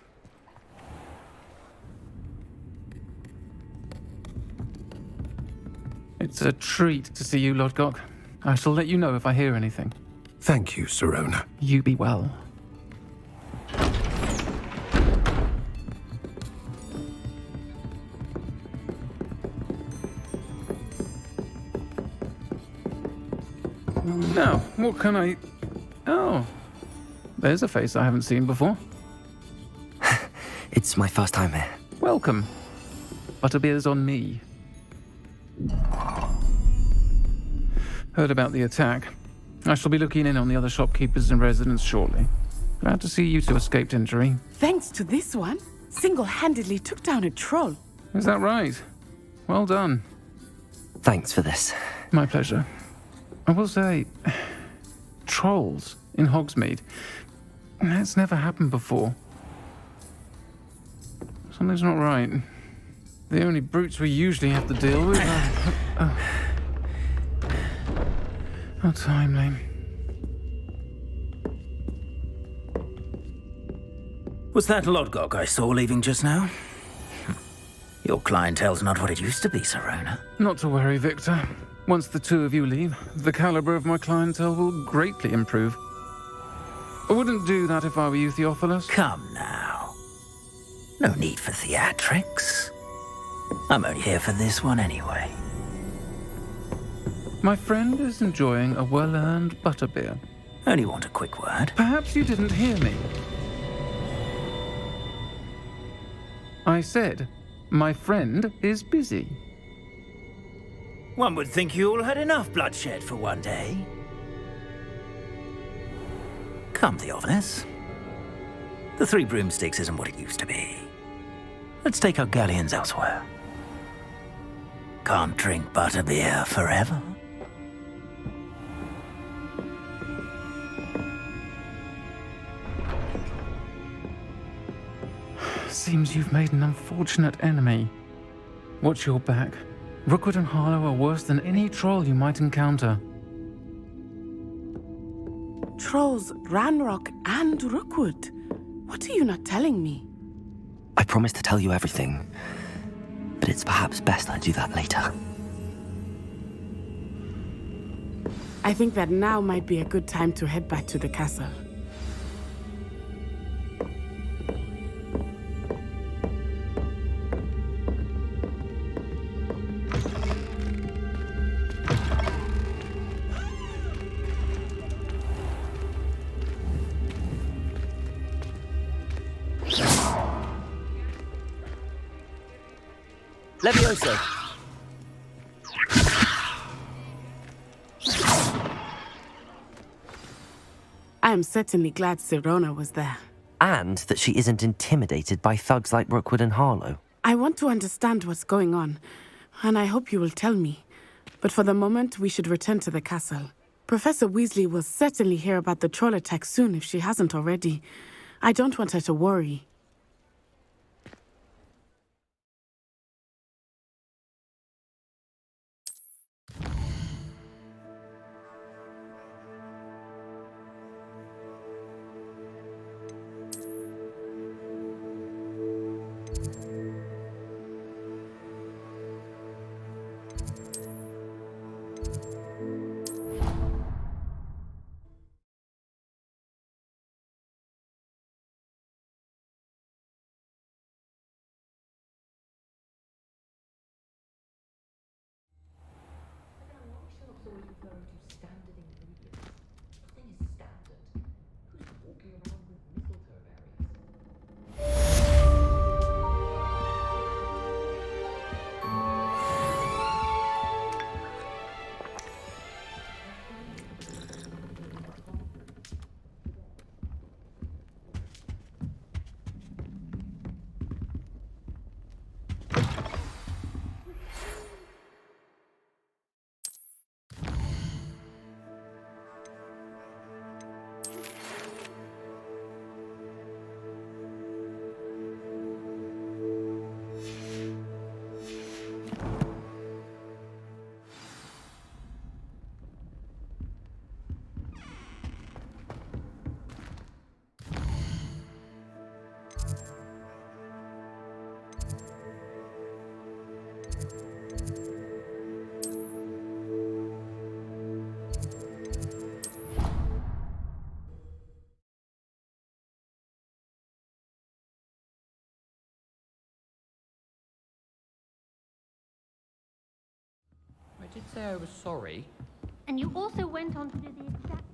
It's a treat to see you, Lodgok. I shall let you know if I hear anything. Thank you, Sirona. You be well. Now, what can I... Oh, there's a face I haven't seen before. It's my first time here. Welcome. Butterbeer's on me. Heard about the attack. I shall be looking in on the other shopkeepers and residents shortly. Glad to see you two escaped injury. Thanks to this one, single-handedly took down a troll. Is that right? Well done. Thanks for this. My pleasure. I will say, trolls in Hogsmeade. That's never happened before. Something's not right. The only brutes we usually have to deal with are... How timely. Was that Lodgok I saw leaving just now? Your clientele's not what it used to be, Sirona. Not to worry, Victor. Once the two of you leave, the caliber of my clientele will greatly improve. I wouldn't do that if I were you, Theophilus. Come now. No need for theatrics. I'm only here for this one anyway. My friend is enjoying a well-earned butterbeer. Only want a quick word. Perhaps you didn't hear me. I said, my friend is busy. One would think you all had enough bloodshed for one day. Come, Theophilus. The Three Broomsticks isn't what it used to be. Let's take our galleons elsewhere. Can't drink butterbeer forever. Seems you've made an unfortunate enemy. Watch your back. Rookwood and Harlow are worse than any troll you might encounter. Trolls, Ranrock, and Rookwood. What are you not telling me? I promised to tell you everything, but it's perhaps best I do that later. I think that now might be a good time to head back to the castle. Levioso! I am certainly glad Sirona was there. And that she isn't intimidated by thugs like Rookwood and Harlow. I want to understand what's going on, and I hope you will tell me. But for the moment, we should return to the castle. Professor Weasley will certainly hear about the troll attack soon if she hasn't already. I don't want her to worry. I did say I was sorry. And you also went on to do the exact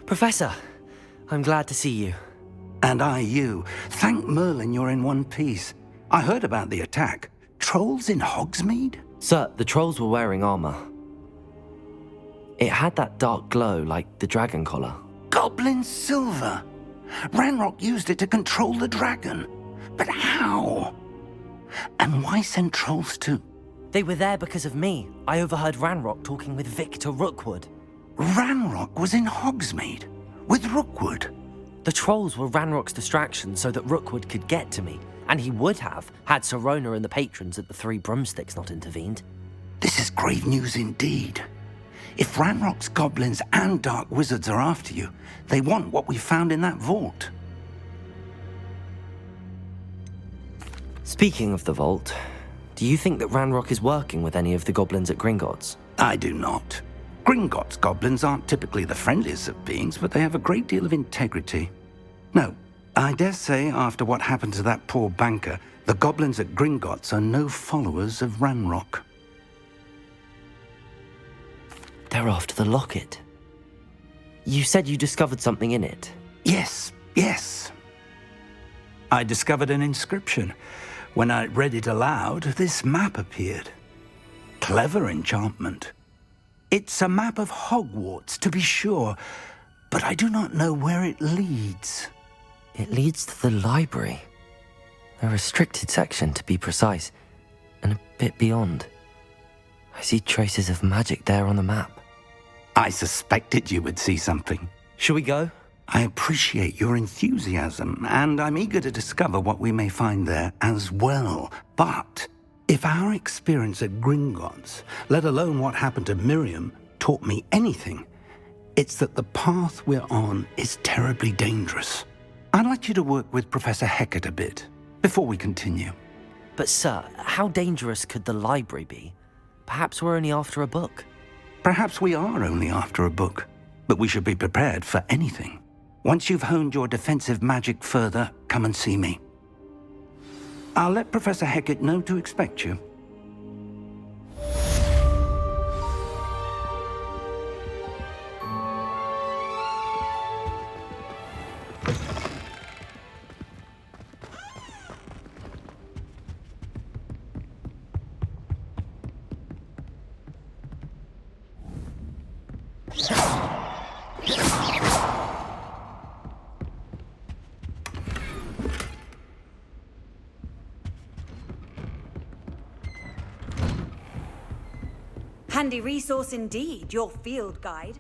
Professor, I'm glad to see you. And I you. Thank Merlin you're in one piece. I heard about the attack. Trolls in Hogsmeade? Sir, the trolls were wearing armor. It had that dark glow like the dragon collar. Goblin silver! Ranrock used it to control the dragon. But how? And why send trolls too? They were there because of me. I overheard Ranrock talking with Victor Rookwood. Ranrock was in Hogsmeade? With Rookwood? The trolls were Ranrock's distraction so that Rookwood could get to me. And he would have, had Sirona and the patrons at the Three Broomsticks not intervened. This is grave news indeed. If Ranrock's goblins and dark wizards are after you, they want what we found in that vault. Speaking of the vault, do you think that Ranrock is working with any of the goblins at Gringotts? I do not. Gringotts goblins aren't typically the friendliest of beings, but they have a great deal of integrity. No, I dare say after what happened to that poor banker, the goblins at Gringotts are no followers of Ranrock. They're after the locket. You said you discovered something in it. Yes. I discovered an inscription. When I read it aloud, this map appeared. Clever enchantment. It's a map of Hogwarts, to be sure, but I do not know where it leads. It leads to the library. A restricted section, to be precise, and a bit beyond. I see traces of magic there on the map. I suspected you would see something. Shall we go? I appreciate your enthusiasm, and I'm eager to discover what we may find there as well. But if our experience at Gringotts, let alone what happened to Miriam, taught me anything, it's that the path we're on is terribly dangerous. I'd like you to work with Professor Hecat a bit before we continue. But sir, how dangerous could the library be? Perhaps we're only after a book. Perhaps we are only after a book, but we should be prepared for anything. Once you've honed your defensive magic further, come and see me. I'll let Professor Hecat know to expect you. Handy resource indeed, your field guide.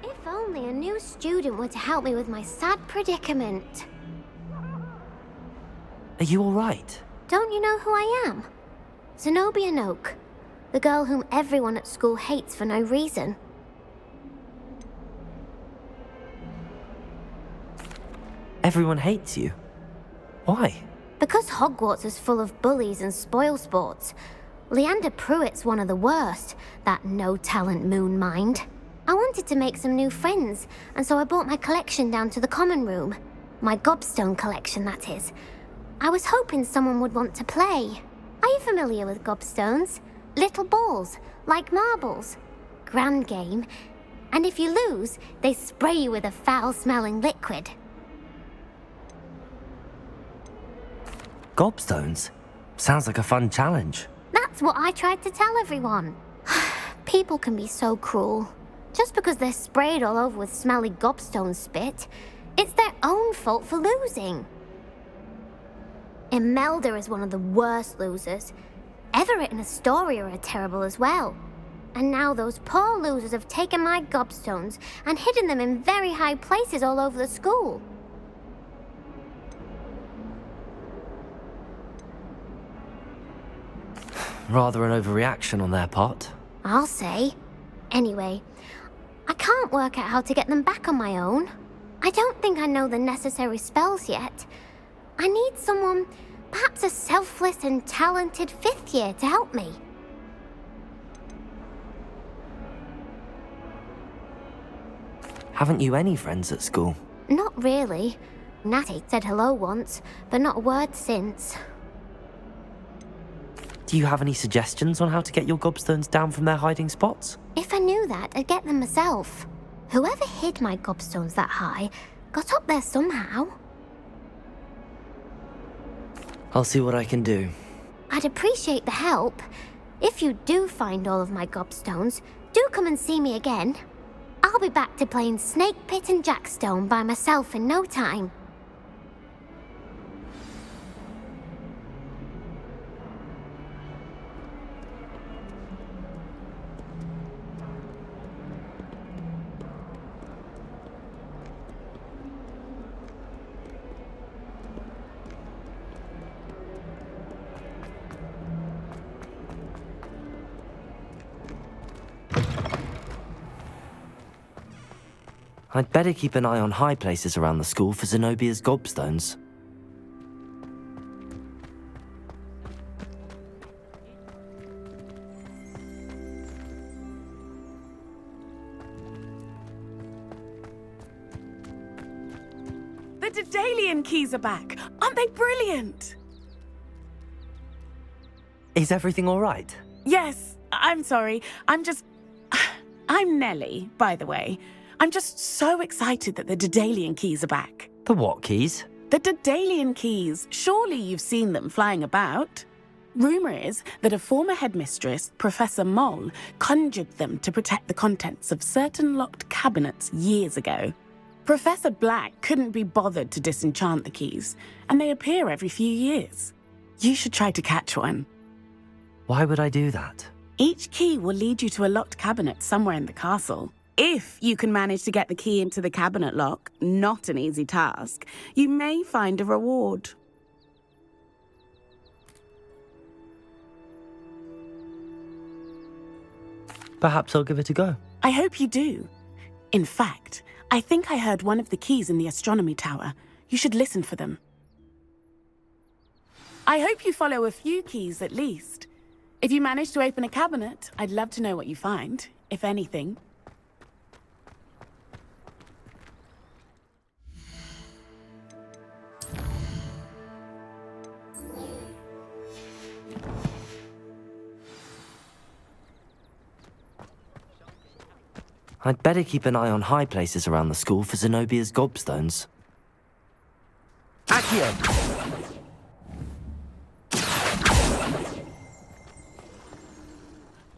If only a new student were to help me with my sad predicament. Are you all right? Don't you know who I am? Zenobia Noak, the girl whom everyone at school hates for no reason. Everyone hates you. Why? Because Hogwarts is full of bullies and spoilsports. Leander Pruitt's one of the worst, that no-talent moon mind. I wanted to make some new friends, and so I brought my collection down to the common room. My gobstone collection, that is. I was hoping someone would want to play. Are you familiar with gobstones? Little balls, like marbles. Grand game. And if you lose, they spray you with a foul-smelling liquid. Gobstones? Sounds like a fun challenge. That's what I tried to tell everyone. People can be so cruel. Just because they're sprayed all over with smelly gobstone spit, it's their own fault for losing. Imelda is one of the worst losers. Everett and Astoria are terrible as well. And now those poor losers have taken my gobstones and hidden them in very high places all over the school. Rather an overreaction on their part. I'll say. Anyway, I can't work out how to get them back on my own. I don't think I know the necessary spells yet. I need someone, perhaps a selfless and talented 5th year to help me. Haven't you any friends at school? Not really. Natty said hello once, but not a word since. Do you have any suggestions on how to get your gobstones down from their hiding spots? If I knew that, I'd get them myself. Whoever hid my gobstones that high got up there somehow. I'll see what I can do. I'd appreciate the help. If you do find all of my gobstones, do come and see me again. I'll be back to playing Snake Pit and Jackstone by myself in no time. I'd better keep an eye on high places around the school for Zenobia's gobstones. The Daedalian keys are back. Aren't they brilliant? Is everything all right? Yes, I'm sorry. I'm Nellie, by the way. I'm just so excited that the Daedalian keys are back. The what keys? The Daedalian keys. Surely you've seen them flying about. Rumour is that a former headmistress, Professor Moll, conjured them to protect the contents of certain locked cabinets years ago. Professor Black couldn't be bothered to disenchant the keys, and they appear every few years. You should try to catch one. Why would I do that? Each key will lead you to a locked cabinet somewhere in the castle. If you can manage to get the key into the cabinet lock, not an easy task, you may find a reward. Perhaps I'll give it a go. I hope you do. In fact, I think I heard one of the keys in the astronomy tower. You should listen for them. I hope you follow a few keys at least. If you manage to open a cabinet, I'd love to know what you find, if anything. I'd better keep an eye on high places around the school for Zenobia's gobstones. Accio!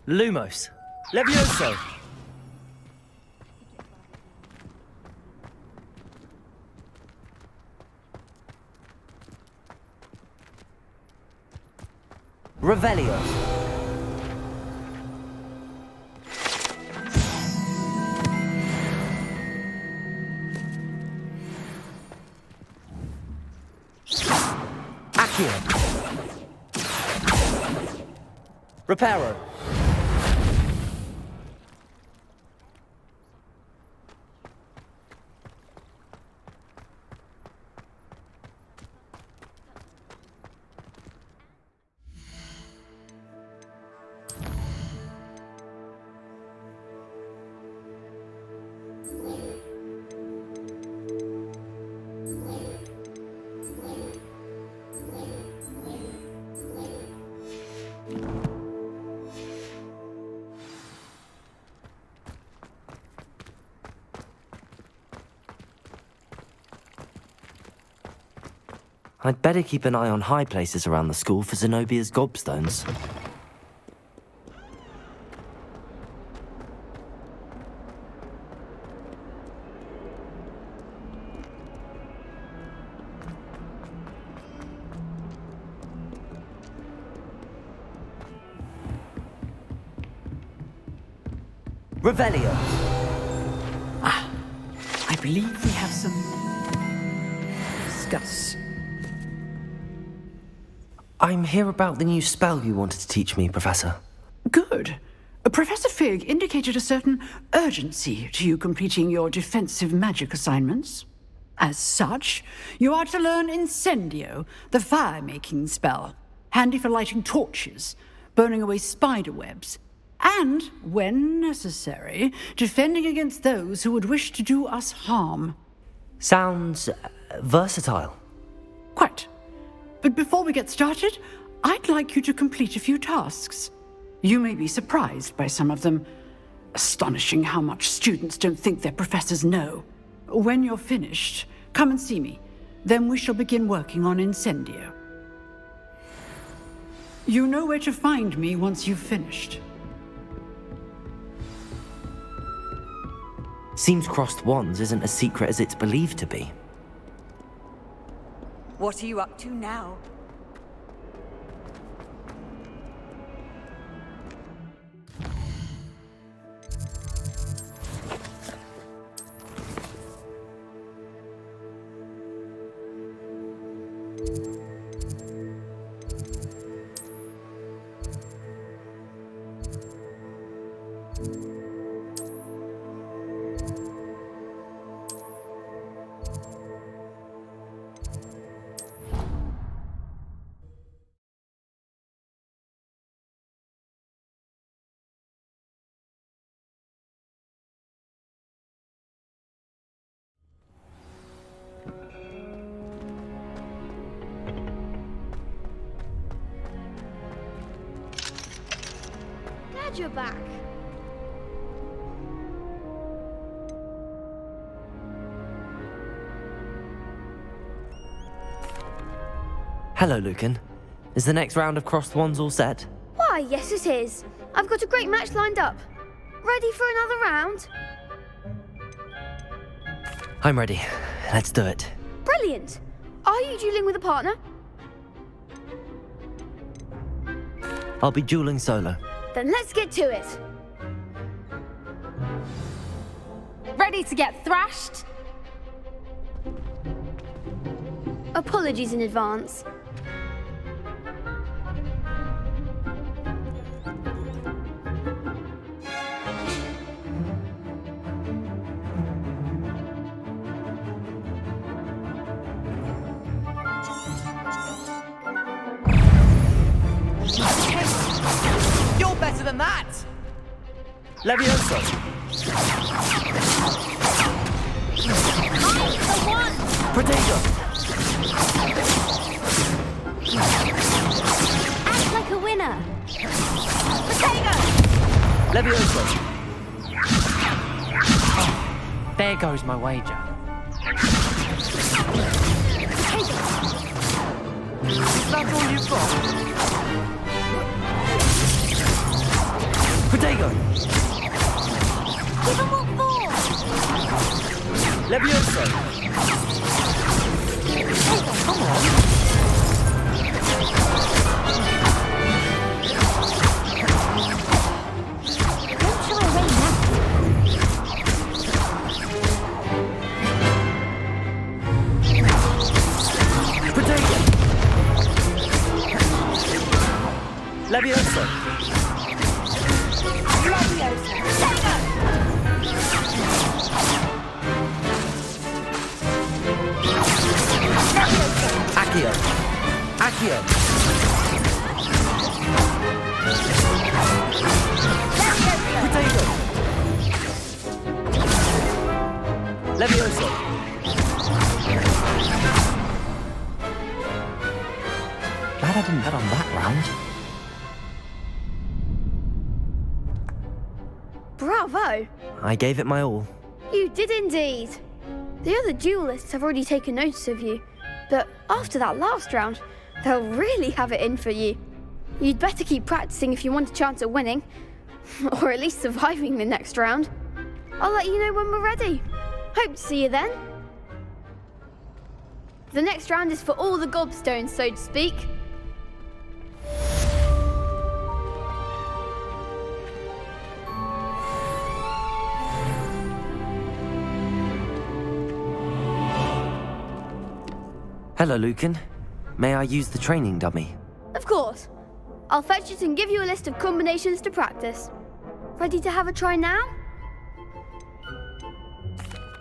Lumos. Levioso. Revelio. Accio. Reparo. I'd better keep an eye on high places around the school for Zenobia's gobstones. Revelio. I believe we have some... discuss. I'm here about the new spell you wanted to teach me, Professor. Good. Professor Fig indicated a certain urgency to you completing your defensive magic assignments. As such, you are to learn Incendio, the fire-making spell, handy for lighting torches, burning away spider webs, and, when necessary, defending against those who would wish to do us harm. Sounds versatile. Quite. But before we get started, I'd like you to complete a few tasks. You may be surprised by some of them. Astonishing how much students don't think their professors know. When you're finished, come and see me. Then we shall begin working on Incendio. You know where to find me once you've finished. Seems crossed wands isn't as secret as it's believed to be. What are you up to now? Glad you're back. Hello, Lucan. Is the next round of crossed wands all set? Why, yes it is. I've got a great match lined up. Ready for another round? I'm ready. Let's do it. Brilliant. Are you dueling with a partner? I'll be dueling solo. Then let's get to it. Ready to get thrashed? Apologies in advance. You're better than that! Levioso! Protego! Act like a winner. Levioso! Oh, there goes my wager. Is that all you've got? Protego! Give him what for! Levioso! Come on! Don't shy away now. Protego! Levioso! Accio! Accio! Protego! Levioso! Glad I didn't bet on that round. Bravo! I gave it my all. You did indeed. The other duelists have already taken notice of you, but after that last round, they'll really have it in for you. You'd better keep practicing if you want a chance at winning, or at least surviving the next round. I'll let you know when we're ready. Hope to see you then. The next round is for all the gobstones, so to speak. Hello, Lucan. May I use the training dummy? Of course. I'll fetch it and give you a list of combinations to practice. Ready to have a try now?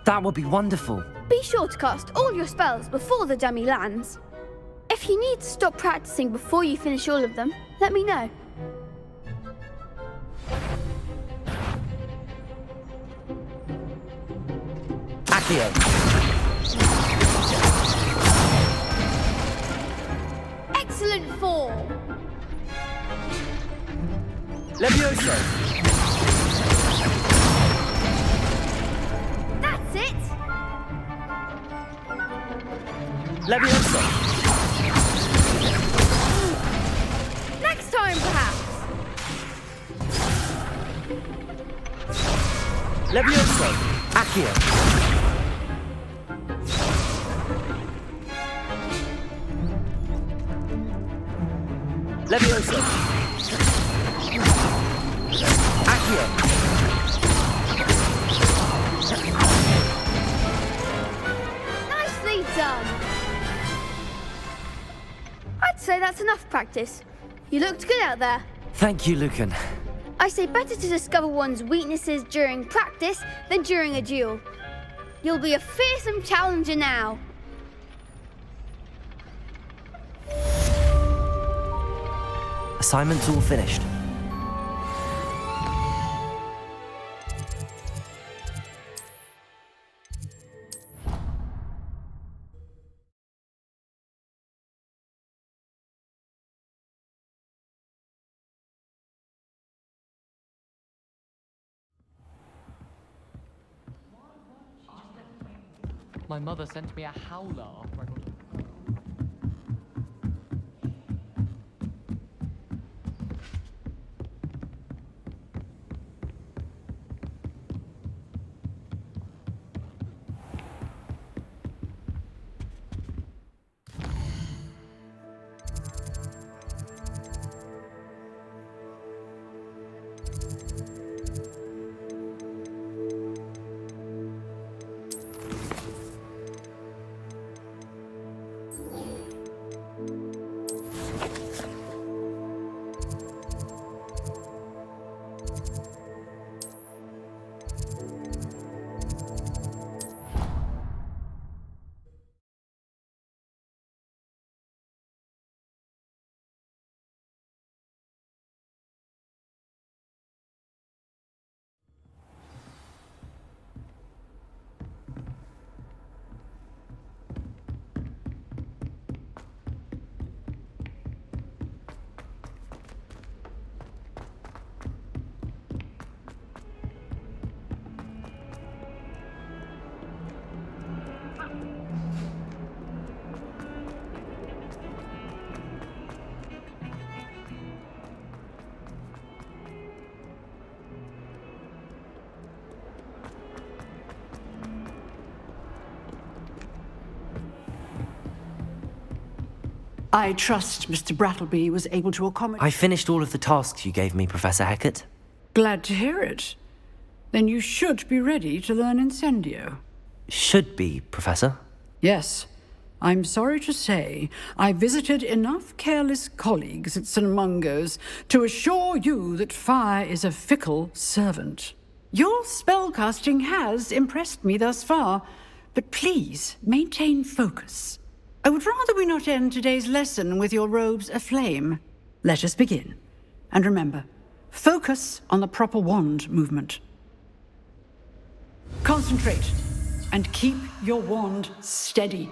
That would be wonderful. Be sure to cast all your spells before the dummy lands. If you need to stop practicing before you finish all of them, let me know. Accio! Excellent form! Levioso! That's it! Levioso! Next time, perhaps! Levioso! Accio! Levioso! Accio! Nicely done! I'd say that's enough practice. You looked good out there. Thank you, Lucan. I say better to discover one's weaknesses during practice than during a duel. You'll be a fearsome challenger now. Assignment's all finished. My mother sent me a howler after I got it. I trust Mr. Brattleby was able to accommodate... I finished all of the tasks you gave me, Professor Hecat. Glad to hear it. Then you should be ready to learn Incendio. Should be, Professor. Yes. I'm sorry to say, I visited enough careless colleagues at St. Mungo's to assure you that fire is a fickle servant. Your spellcasting has impressed me thus far, but please maintain focus. I would rather we not end today's lesson with your robes aflame. Let us begin. And remember, focus on the proper wand movement. Concentrate, and keep your wand steady.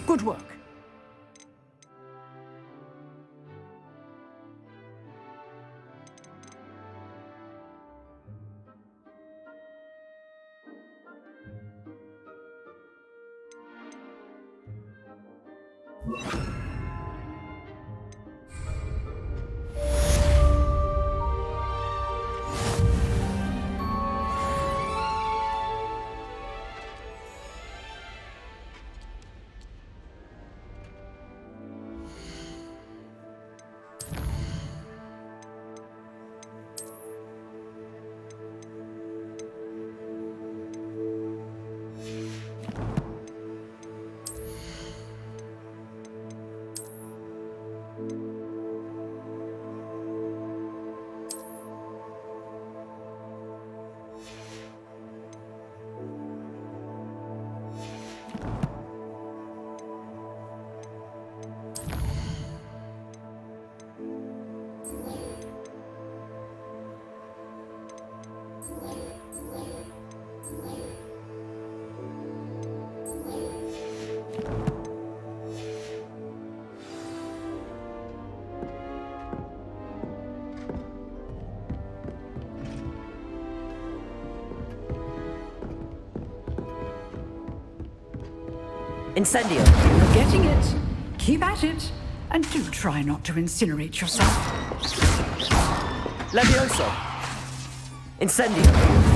Good work. Incendio. You're getting it. Keep at it. And do try not to incinerate yourself. Levioso. Incendio.